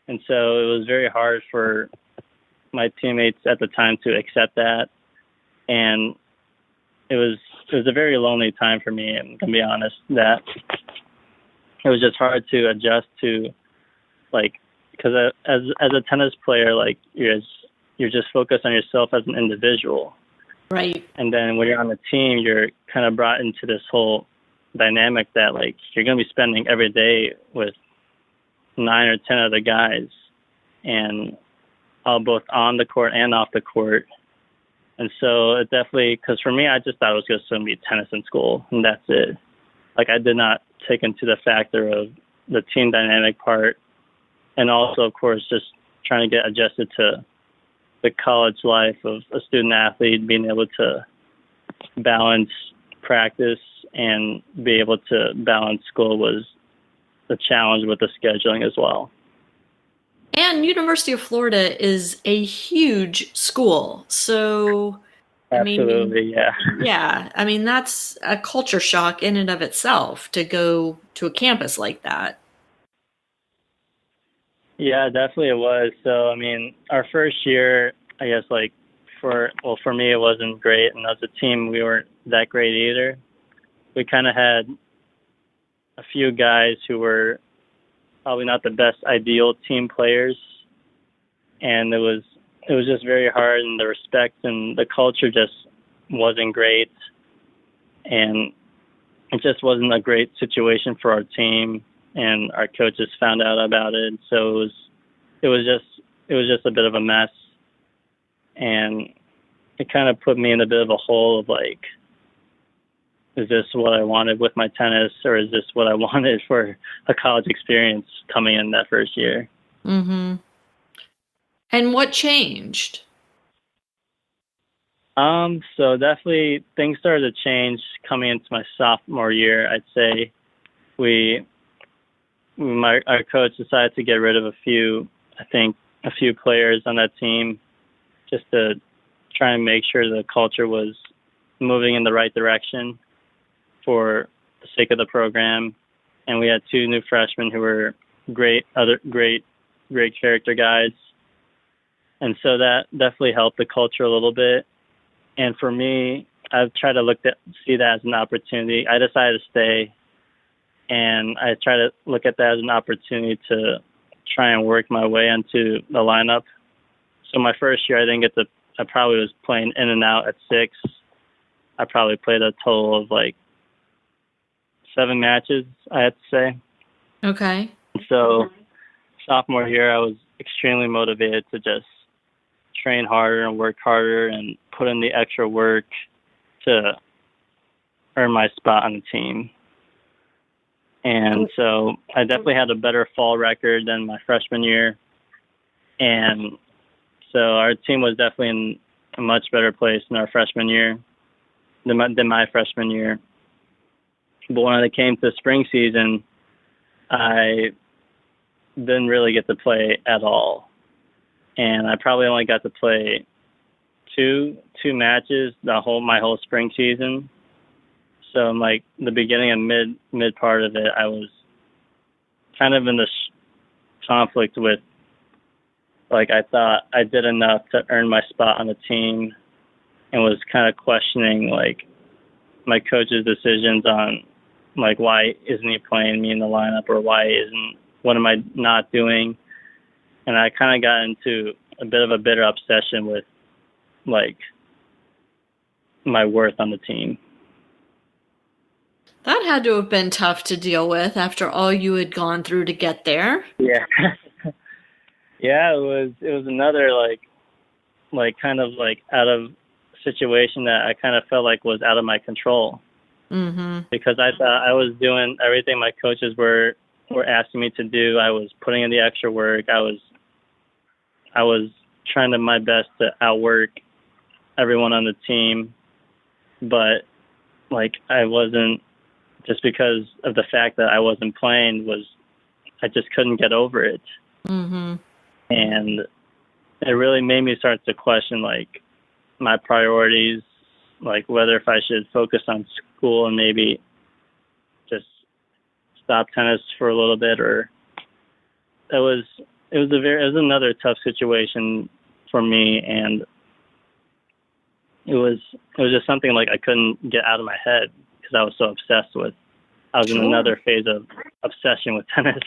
And so it was very hard for my teammates at the time to accept that. And it was a very lonely time for me. I'm gonna be honest, that it was just hard to adjust to, like, because as a tennis player, like you're just focused on yourself as an individual, right? And then when you're on the team, you're kind of brought into this whole dynamic that like you're gonna be spending every day with 9 or 10 other guys, and all both on the court and off the court. And so it definitely, because for me, I just thought it was just going to be tennis in school, and that's it. Like I did not take into the factor of the team dynamic part, and also, of course, just trying to get adjusted to the college life of a student athlete, being able to balance practice and be able to balance school was the challenge with the scheduling as well. And University of Florida is a huge school. So, Absolutely, yeah. Yeah. I mean, that's a culture shock in and of itself to go to a campus like that. Yeah, definitely it was. So, I mean, our first year, I guess, like, for me, it wasn't great. And as a team, we weren't that great either. We kind of had a few guys who were probably not the best ideal team players, and it was just very hard, and the respect and the culture just wasn't great, and it just wasn't a great situation for our team, and our coaches found out about it. So it was just a bit of a mess, and it kind of put me in a bit of a hole of like, is this what I wanted with my tennis, or is this what I wanted for a college experience coming in that first year? Mm-hmm. And what changed? So definitely things started to change coming into my sophomore year. I'd say our coach decided to get rid of a few players on that team, just to try and make sure the culture was moving in the right direction for the sake of the program. and we had 2 new freshmen who were great character guys. And so that definitely helped the culture a little bit. And for me, I've tried to see that as an opportunity. I decided to stay, and I try to look at that as an opportunity to try and work my way into the lineup. So my first year, I probably was playing in and out at 6. I probably played a total of like 7 matches, I have to say. Okay. So sophomore year, I was extremely motivated to just train harder and work harder and put in the extra work to earn my spot on the team. And so I definitely had a better fall record than my freshman year. And so our team was definitely in a much better place in our freshman year than my freshman year. But when it came to spring season, I didn't really get to play at all. And I probably only got to play two matches my whole spring season. So in like the beginning and mid part of it, I was kind of in this conflict with, like, I thought I did enough to earn my spot on the team, and was kind of questioning like my coach's decisions on like why isn't he playing me in the lineup, or what am I not doing? And I kind of got into a bit of a bitter obsession with like my worth on the team. That had to have been tough to deal with after all you had gone through to get there. Yeah. Yeah, it was another like kind of like out of situation that I kind of felt like was out of my control. Mm-hmm. Because I thought I was doing everything my coaches were asking me to do. I was putting in the extra work. I was trying my best to outwork everyone on the team, but like I wasn't, just because of the fact that I wasn't playing, I just couldn't get over it. Mm-hmm. And it really made me start to question like my priorities, like whether if I should focus on school and maybe just stop tennis for a little bit, or it was another tough situation for me, and it was just something like I couldn't get out of my head because I was so obsessed with. I was in another phase of obsession with tennis.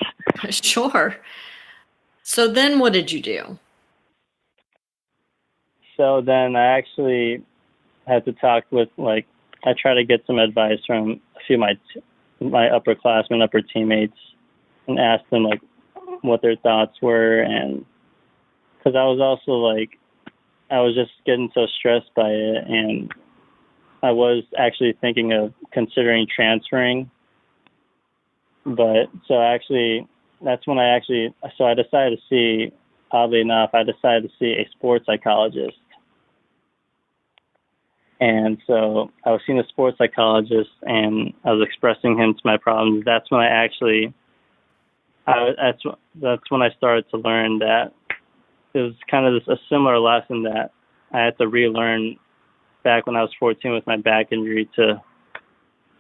Sure. So then what did you do? So then I actually had to talk with, like, I tried to get some advice from a few of my upperclassmen, upper teammates, and asked them like what their thoughts were, and because I was also like, I was just getting so stressed by it, and I was actually thinking of considering transferring. But so actually, that's when I decided to see, oddly enough, I decided to see a sports psychologist. And so I was seeing a sports psychologist, and I was expressing him to my problems. That's when that's when I started to learn that it was kind of a similar lesson that I had to relearn back when I was 14 with my back injury, to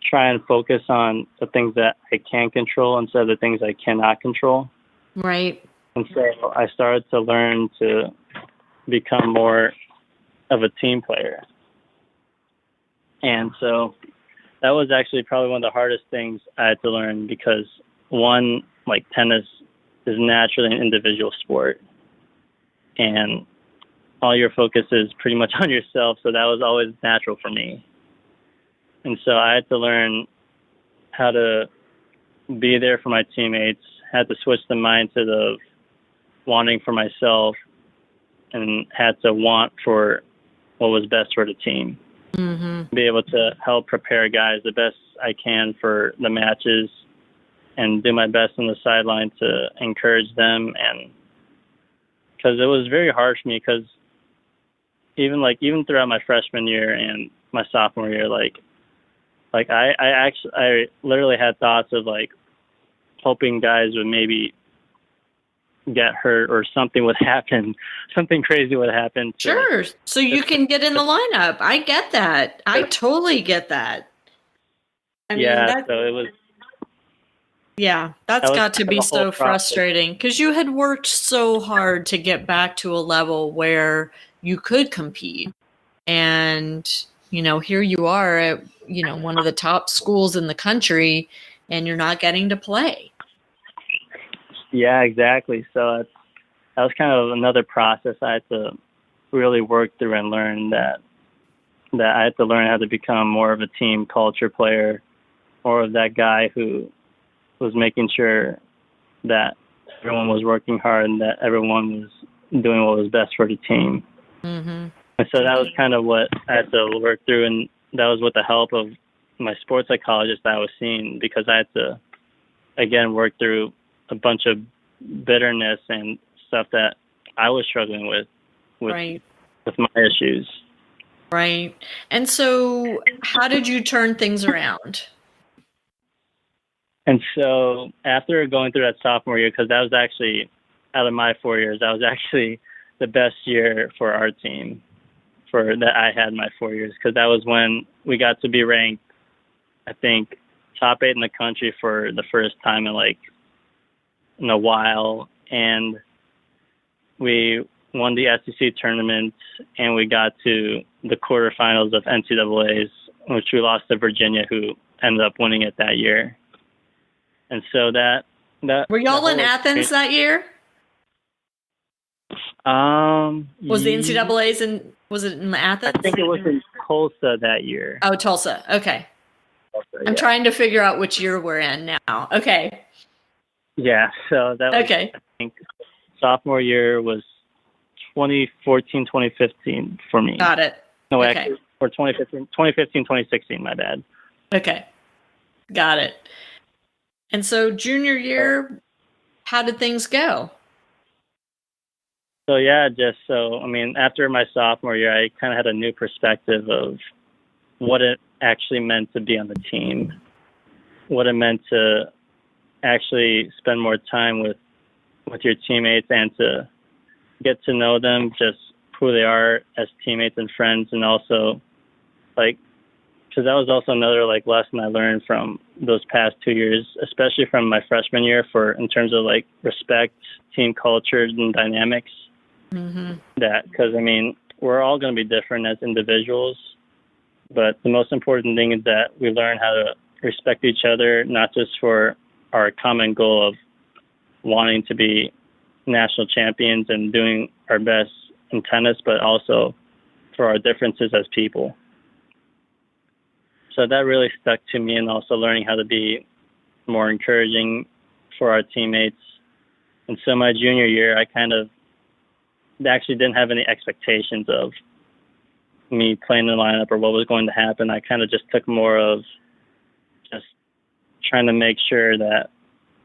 try and focus on the things that I can control instead of the things I cannot control. Right. And so I started to learn to become more of a team player. And so that was actually probably one of the hardest things I had to learn, because one, like, tennis is naturally an individual sport, and all your focus is pretty much on yourself. So that was always natural for me. And so I had to learn how to be there for my teammates, had to switch the mindset of wanting for myself, and had to want for what was best for the team. Mm-hmm. Be able to help prepare guys the best I can for the matches, and do my best on the sideline to encourage them. And because it was very hard for me, because even throughout my freshman year and my sophomore year, I literally had thoughts of like hoping guys would maybe get hurt or something would happen, something crazy would happen. Sure. So you can get in the lineup. I get that. I totally get that. I mean, so Yeah, that's was got to kind of be a whole so process. frustrating because you had worked so hard to get back to a level where you could compete. And, here you are at, one of the top schools in the country and you're not getting to play. Yeah, exactly. So that was kind of another process I had to really work through and learn that I had to learn how to become more of a team culture player, more of that guy who was making sure that everyone was working hard and that everyone was doing what was best for the team. Mm-hmm. And so that was kind of what I had to work through, and that was with the help of my sports psychologist that I was seeing, because I had to, again, work through a bunch of bitterness and stuff that I was struggling with Right. with my issues. Right. And so how did you turn things around? And so after going through that sophomore year, because that was actually, out of my 4 years, that was actually the best year for our team for that I had my 4 years, because that was when we got to be ranked, I think, top 8 in the country for the first time in a while. And we won the SEC tournament, and we got to the quarterfinals of NCAAs, which we lost to Virginia, who ended up winning it that year. And so that were y'all in Athens that year? Was the NCAAs was it in Athens? I think it was in Tulsa that year. Oh, Tulsa. Okay. Tulsa, yeah. I'm trying to figure out which year we're in now. Okay. Yeah, so that was, okay. I think, sophomore year was 2014, 2015 for me. Got it. No, okay. Actually, or 2015, 2016, my bad. Okay. Got it. And so junior year, how did things go? So, after my sophomore year, I kind of had a new perspective of what it actually meant to be on the team, what it meant to actually spend more time with your teammates and to get to know them, just who they are as teammates and friends. And also, because that was also another lesson I learned from those past 2 years, especially from my freshman year, in terms of respect, team culture, and dynamics. Mm-hmm. Because we're all going to be different as individuals, but the most important thing is that we learn how to respect each other, not just for our common goal of wanting to be national champions and doing our best in tennis, but also for our differences as people. So that really stuck to me, and also learning how to be more encouraging for our teammates. And so my junior year, I kind of actually didn't have any expectations of me playing the lineup or what was going to happen. I kind of just took more of just trying to make sure that,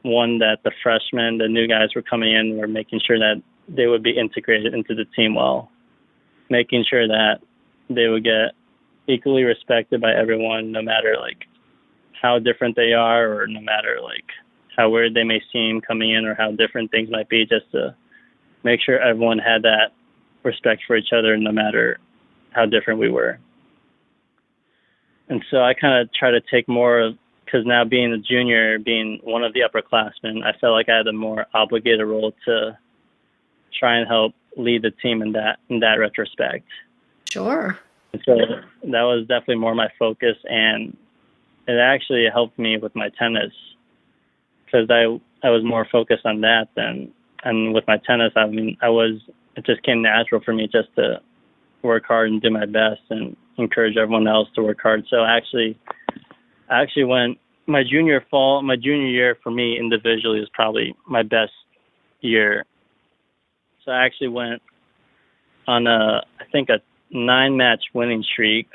one, that the freshmen, the new guys were coming in, were making sure that they would be integrated into the team well, making sure that they would get equally respected by everyone, no matter how different they are, or no matter how weird they may seem coming in, or how different things might be, just to make sure everyone had that respect for each other, no matter how different we were. And so I kind of try to take more of, because now being a junior, being one of the upperclassmen, I felt like I had a more obligated role to try and help lead the team in that retrospect. Sure. And so that was definitely more my focus, and it actually helped me with my tennis, because I was more focused on that and with my tennis, it just came natural for me just to work hard and do my best and encourage everyone else to work hard. So I actually went my junior year for me individually is probably my best year. So I actually went on I think a 9-match winning streak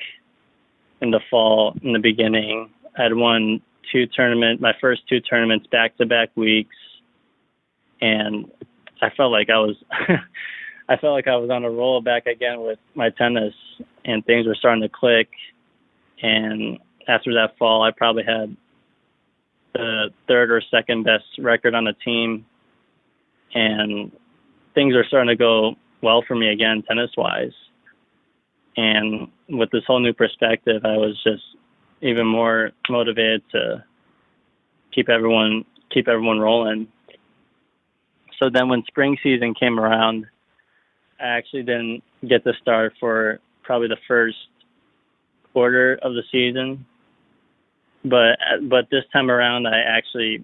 in the fall. In the beginning, I'd won my first 2 tournaments back-to-back weeks, and I felt like I was on a roll back again with my tennis, and things were starting to click. And after that fall, I probably had the 3rd or 2nd best record on the team, and things are starting to go well for me again, tennis-wise. And with this whole new perspective, I was just even more motivated to keep everyone keep everyone rolling. So then when spring season came around, I actually didn't get to start for probably the first quarter of the season. But this time around, I actually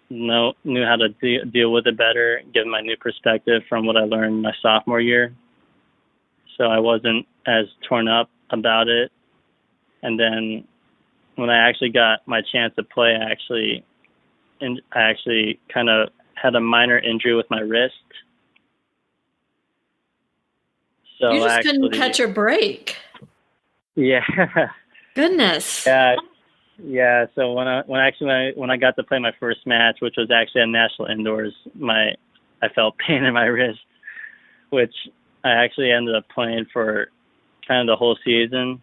knew how to deal with it better, given my new perspective from what I learned my sophomore year. So I wasn't as torn up about it. And then when I actually got my chance to play, I actually kind of had a minor injury with my wrist. So you just couldn't catch a break. Yeah. Goodness. Yeah. So when I got to play my first match, which was actually at national indoors, I felt pain in my wrist, which I actually ended up playing for kind of the whole season.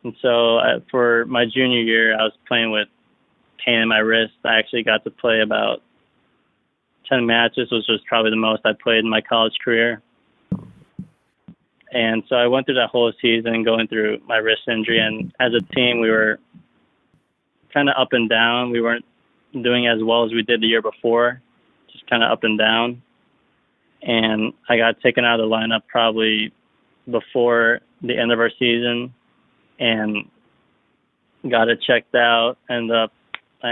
And so for my junior year, I was playing with pain in my wrist. I actually got to play about 10 matches, which was probably the most I played in my college career. And so I went through that whole season going through my wrist injury. And as a team, we were kind of up and down. We weren't doing as well as we did the year before, just kind of up and down. And I got taken out of the lineup probably before the end of our season and got it checked out. And I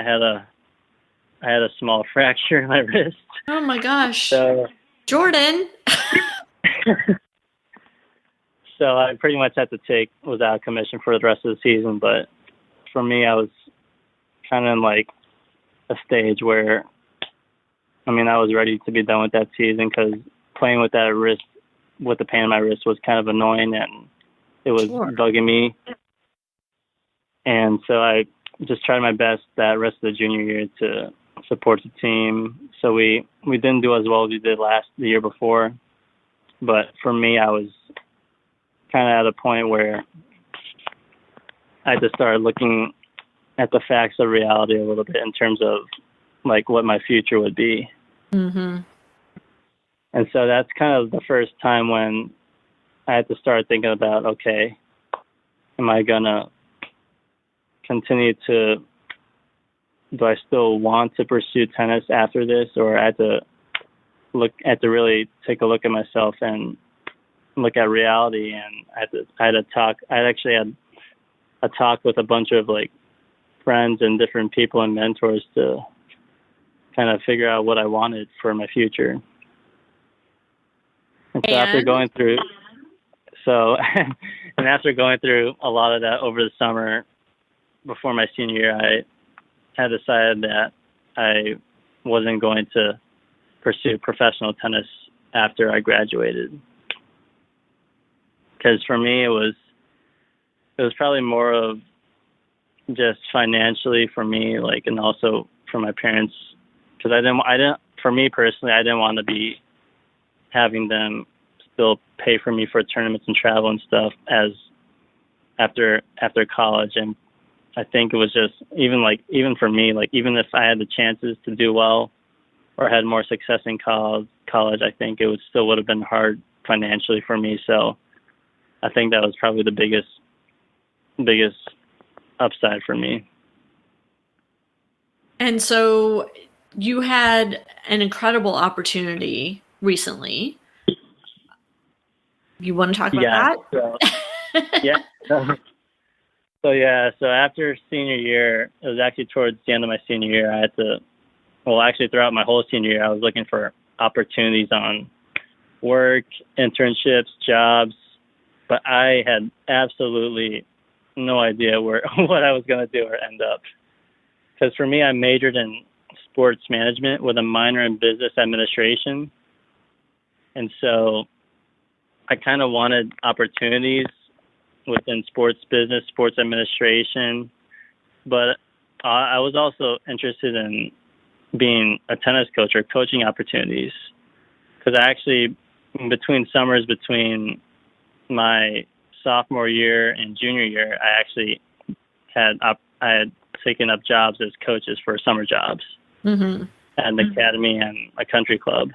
had a small fracture in my wrist. Oh my gosh. So, Jordan. So I pretty much was out of commission for the rest of the season. But for me, I was kind of in like a stage where, I was ready to be done with that season because playing with that wrist, with the pain in my wrist, was kind of annoying and it was bugging me. And so I just tried my best that rest of the junior year to support the team. So we didn't do as well as we did the year before. But for me, I was kind of at a point where I had to start looking at the facts of reality a little bit in terms of like what my future would be. Mm-hmm. And so that's kind of the first time when I had to start thinking about, okay, am I going to continue do I still want to pursue tennis after this, or I had to really take a look at myself and look at reality. And I actually had a talk with a bunch of like friends and different people and mentors to kind of figure out what I wanted for my future. And so after going through a lot of that over the summer before my senior year, I had decided that I wasn't going to pursue professional tennis after I graduated. Because for me, it was probably more of just financially for me, like, and also for my parents, because for me personally, I didn't want to be having them still pay for me for tournaments and travel and stuff as after college. And I think it was just even for me, like, even if I had the chances to do well or had more success in college, I think it would have been hard financially for me. So I think that was probably the biggest upside for me. And so you had an incredible opportunity recently. You want to talk about that? So after senior year, it was actually towards the end of my senior year, I had to, actually throughout my whole senior year, I was looking for opportunities on work, internships, jobs, but I had absolutely no idea what I was going to do or end up. Because for me, I majored in sports management with a minor in business administration. And so I kind of wanted opportunities within sports business, sports administration, but I was also interested in being a tennis coach or coaching opportunities. Because I actually, between my sophomore year and junior year, I actually had taken up jobs as coaches for summer jobs at an academy and a country club.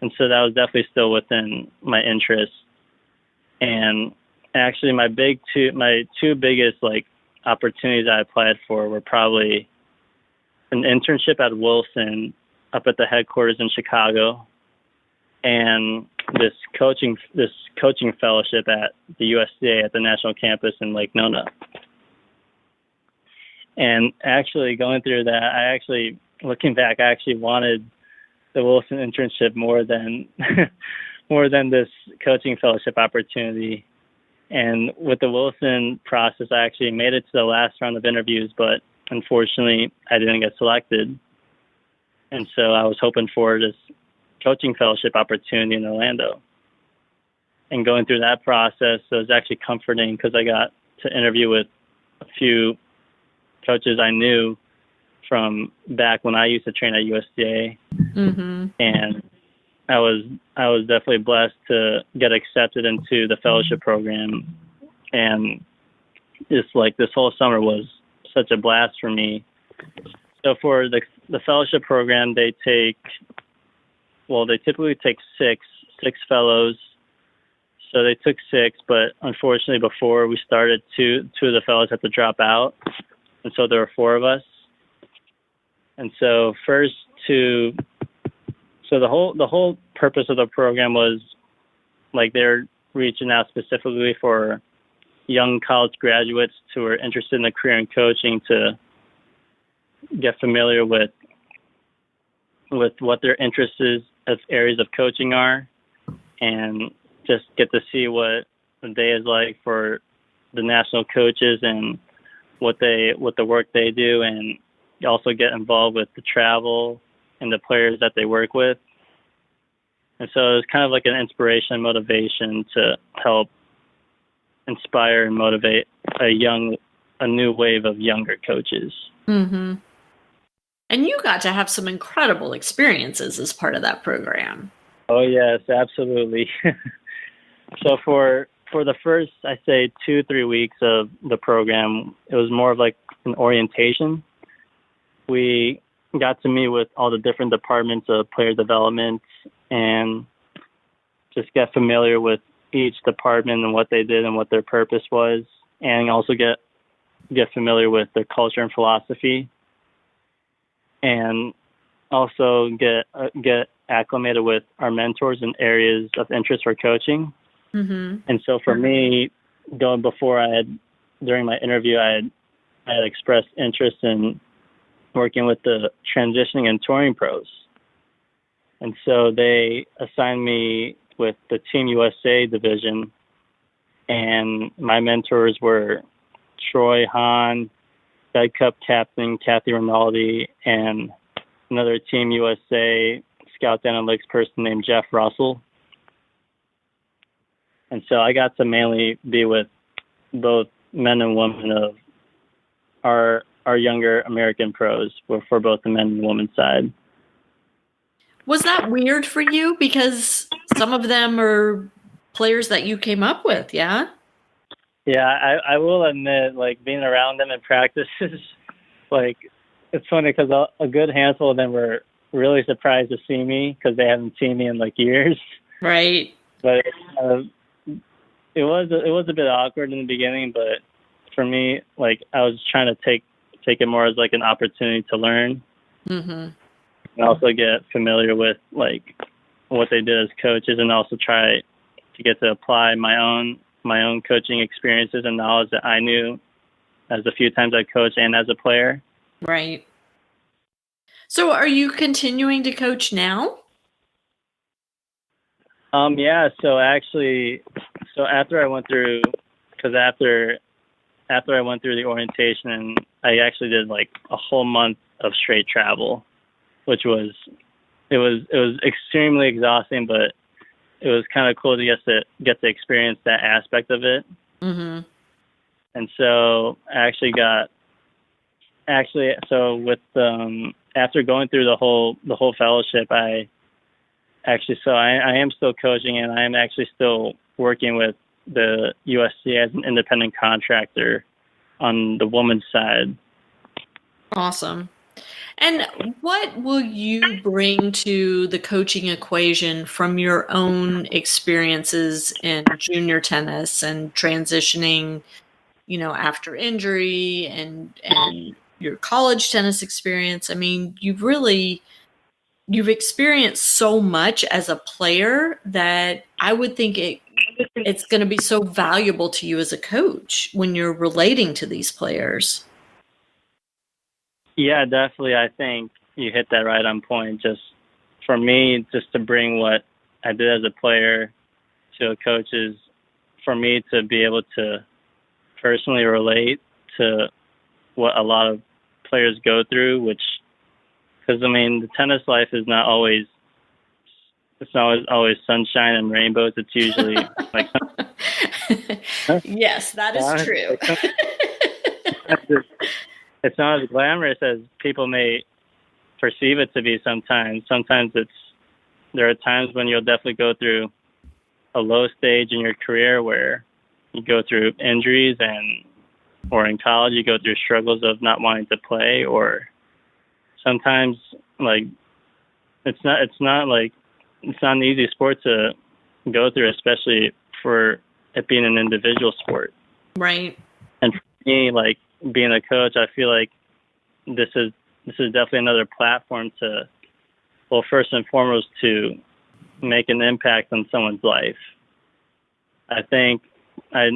And so that was definitely still within my interests. And actually my two biggest like opportunities I applied for were probably an internship at Wilson up at the headquarters in Chicago, and this coaching fellowship at the USDA at the national campus in Lake Nona. And actually going through that, looking back, I actually wanted the Wilson internship more than more than this coaching fellowship opportunity. And with the Wilson process, I actually made it to the last round of interviews, but unfortunately, I didn't get selected. And so I was hoping for this coaching fellowship opportunity in Orlando. And going through that process, it was actually comforting because I got to interview with a few coaches I knew from back when I used to train at USDA. Mm-hmm. And I was definitely blessed to get accepted into the fellowship program. And this whole summer was such a blast for me. So for the fellowship program, they typically take six fellows. So they took 6, but unfortunately before we started, two of the fellows had to drop out. And so there were 4 of us. And so the whole purpose of the program was they're reaching out specifically for young college graduates who are interested in a career in coaching to get familiar with what their interests of areas of coaching are, and just get to see what the day is like for the national coaches and what the work they do, and also get involved with the travel and the players that they work with. And so it was kind of like an inspiration and motivation to help inspire and motivate a new wave of younger coaches. Mm-hmm. And you got to have some incredible experiences as part of that program. Oh, yes, absolutely. So for the first, I'd say 2-3 weeks of the program, it was more of like an orientation. We got to meet with all the different departments of player development and just get familiar with each department and what they did and what their purpose was, and also get familiar with their culture and philosophy, and also get acclimated with our mentors in areas of interest for coaching. Mm-hmm. And so for me, during my interview, I had expressed interest in working with the transitioning and touring pros. And so they assigned me with the Team USA division, and my mentors were Troy Hahn, Fed Cup captain Kathy Rinaldi, and another Team USA Scout Analytics person named Jeff Russell. And so I got to mainly be with both men and women of our younger American pros for both the men and women's side. Was that weird for you? Because some of them are players that you came up with, yeah? Yeah, I will admit, being around them in practices, it's funny because a good handful of them were really surprised to see me because they haven't seen me in years. Right. But it was a bit awkward in the beginning, but for me, I was trying to take it more as an opportunity to learn. Mm-hmm. And also get familiar with what they did as coaches, and also try to get to apply my own coaching experiences and knowledge that I knew as the few times I coached and as a player. Right. So are you continuing to coach now? Yeah. So after I went through, after I went through the orientation, I actually did a whole month of straight travel, which was extremely exhausting, but it was kind of cool to get to experience that aspect of it. Mm-hmm. And so after going through the whole fellowship, I am still coaching, and I am actually still working with the USC as an independent contractor on the women's side. Awesome. And what will you bring to the coaching equation from your own experiences in junior tennis and transitioning, after injury and your college tennis experience. I mean, you've experienced so much as a player that I would think it's going to be so valuable to you as a coach when you're relating to these players. Yeah, definitely. I think you hit that right on point. Just for me, just to bring what I did as a player to a coach is for me to be able to personally relate to what a lot of players go through, because I mean, the tennis life is not always, it's not always sunshine and rainbows. It's usually like, yes, that is true. It's not as glamorous as people may perceive it to be sometimes. Sometimes there are times when you'll definitely go through a low stage in your career where you go through injuries or in college you go through struggles of not wanting to play, or sometimes like it's not an easy sport to go through, especially for it being an individual sport. Right. And for me, like being a coach, I feel like this is definitely another platform to, well, first and foremost, to make an impact on someone's life. I think I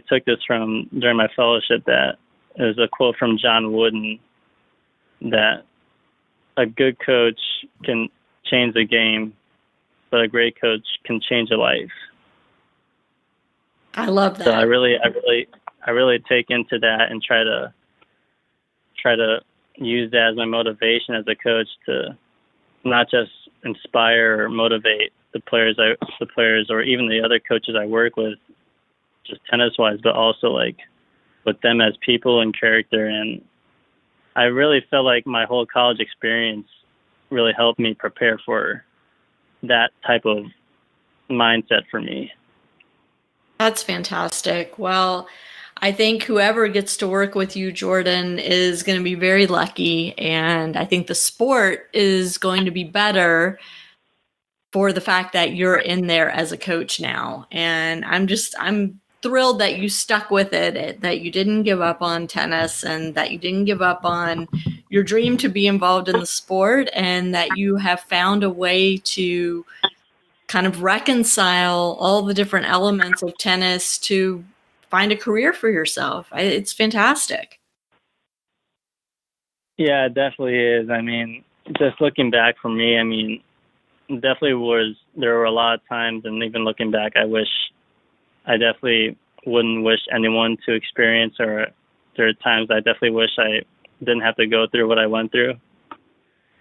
took this from during my fellowship, that is a quote from John Wooden, that a good coach can change the game, but a great coach can change a life. I love that. So I really take into that and try to use that as my motivation as a coach to not just inspire or motivate the players or even the other coaches I work with, just tennis wise, but also like with them as people and character. And I really felt like my whole college experience really helped me prepare for that type of mindset for me. That's fantastic. Well, I think whoever gets to work with you, Jordan, is going to be very lucky. And I think the sport is going to be better for the fact that you're in there as a coach now. And I'm thrilled that you stuck with it, that you didn't give up on tennis, and that you didn't give up on your dream to be involved in the sport, and that you have found a way to kind of reconcile all the different elements of tennis to find a career for yourself. It's fantastic. Yeah, it definitely is. I mean, just looking back for me, I mean, there were a lot of times, and even looking back, I definitely wouldn't wish anyone to experience, or there are times I definitely wish I didn't have to go through what I went through.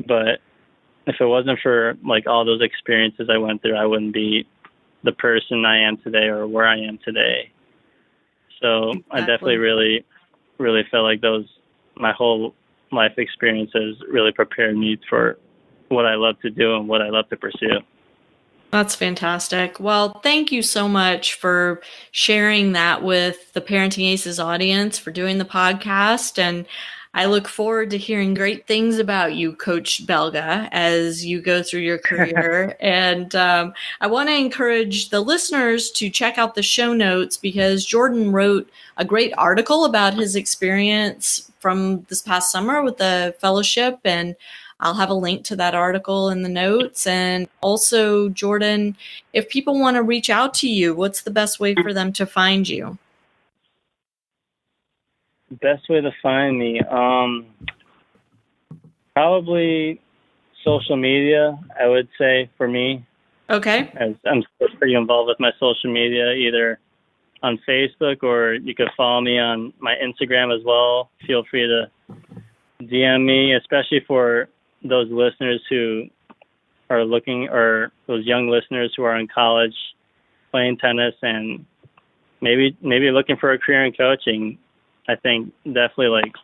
But if it wasn't for like all those experiences I went through, I wouldn't be the person I am today or where I am today. So exactly. I definitely really, really felt like my whole life experiences really prepared me for what I love to do and what I love to pursue. That's fantastic. Well, thank you so much for sharing that with the Parenting Aces audience, for doing the podcast. And I look forward to hearing great things about you, Coach Belga, as you go through your career. And I want to encourage the listeners to check out the show notes, because Jordan wrote a great article about his experience from this past summer with the fellowship, and I'll have a link to that article in the notes. And also, Jordan, if people want to reach out to you, what's the best way for them to find you? Best way to find me, probably social media, I would say, for me. Okay. As I'm pretty involved with my social media, either on Facebook, or you could follow me on my Instagram as well. Feel free to DM me, especially for those listeners who are looking, or those young listeners who are in college playing tennis and maybe looking for a career in coaching. I think definitely, like,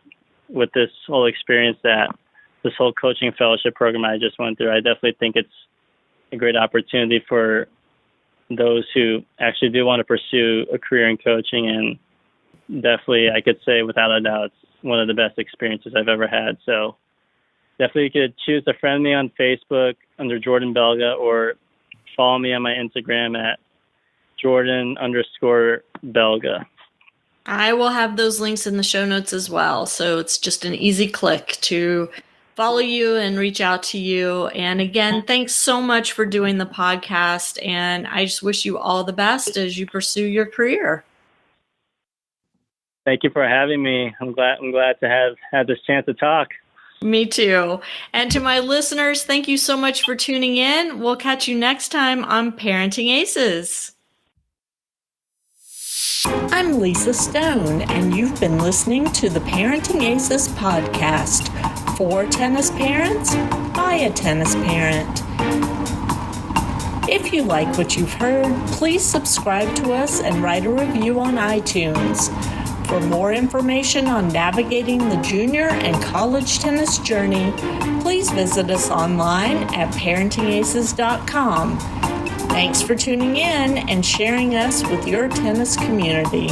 with this whole experience, that this whole coaching fellowship program I just went through, I definitely think it's a great opportunity for those who actually do want to pursue a career in coaching. And definitely, I could say without a doubt, it's one of the best experiences I've ever had. So definitely you could choose to friend me on Facebook under Jordan Belga, or follow me on my Instagram at Jordan_Belga. I will have those links in the show notes as well. So it's just an easy click to follow you and reach out to you. And again, thanks so much for doing the podcast. And I just wish you all the best as you pursue your career. Thank you for having me. I'm glad to have had this chance to talk. Me too. And to my listeners, thank you so much for tuning in. We'll catch you next time on Parenting Aces. I'm Lisa Stone, and you've been listening to the Parenting Aces podcast for tennis parents by a tennis parent. If you like what you've heard, please subscribe to us and write a review on iTunes. For more information on navigating the junior and college tennis journey, please visit us online at parentingaces.com. Thanks for tuning in and sharing us with your tennis community.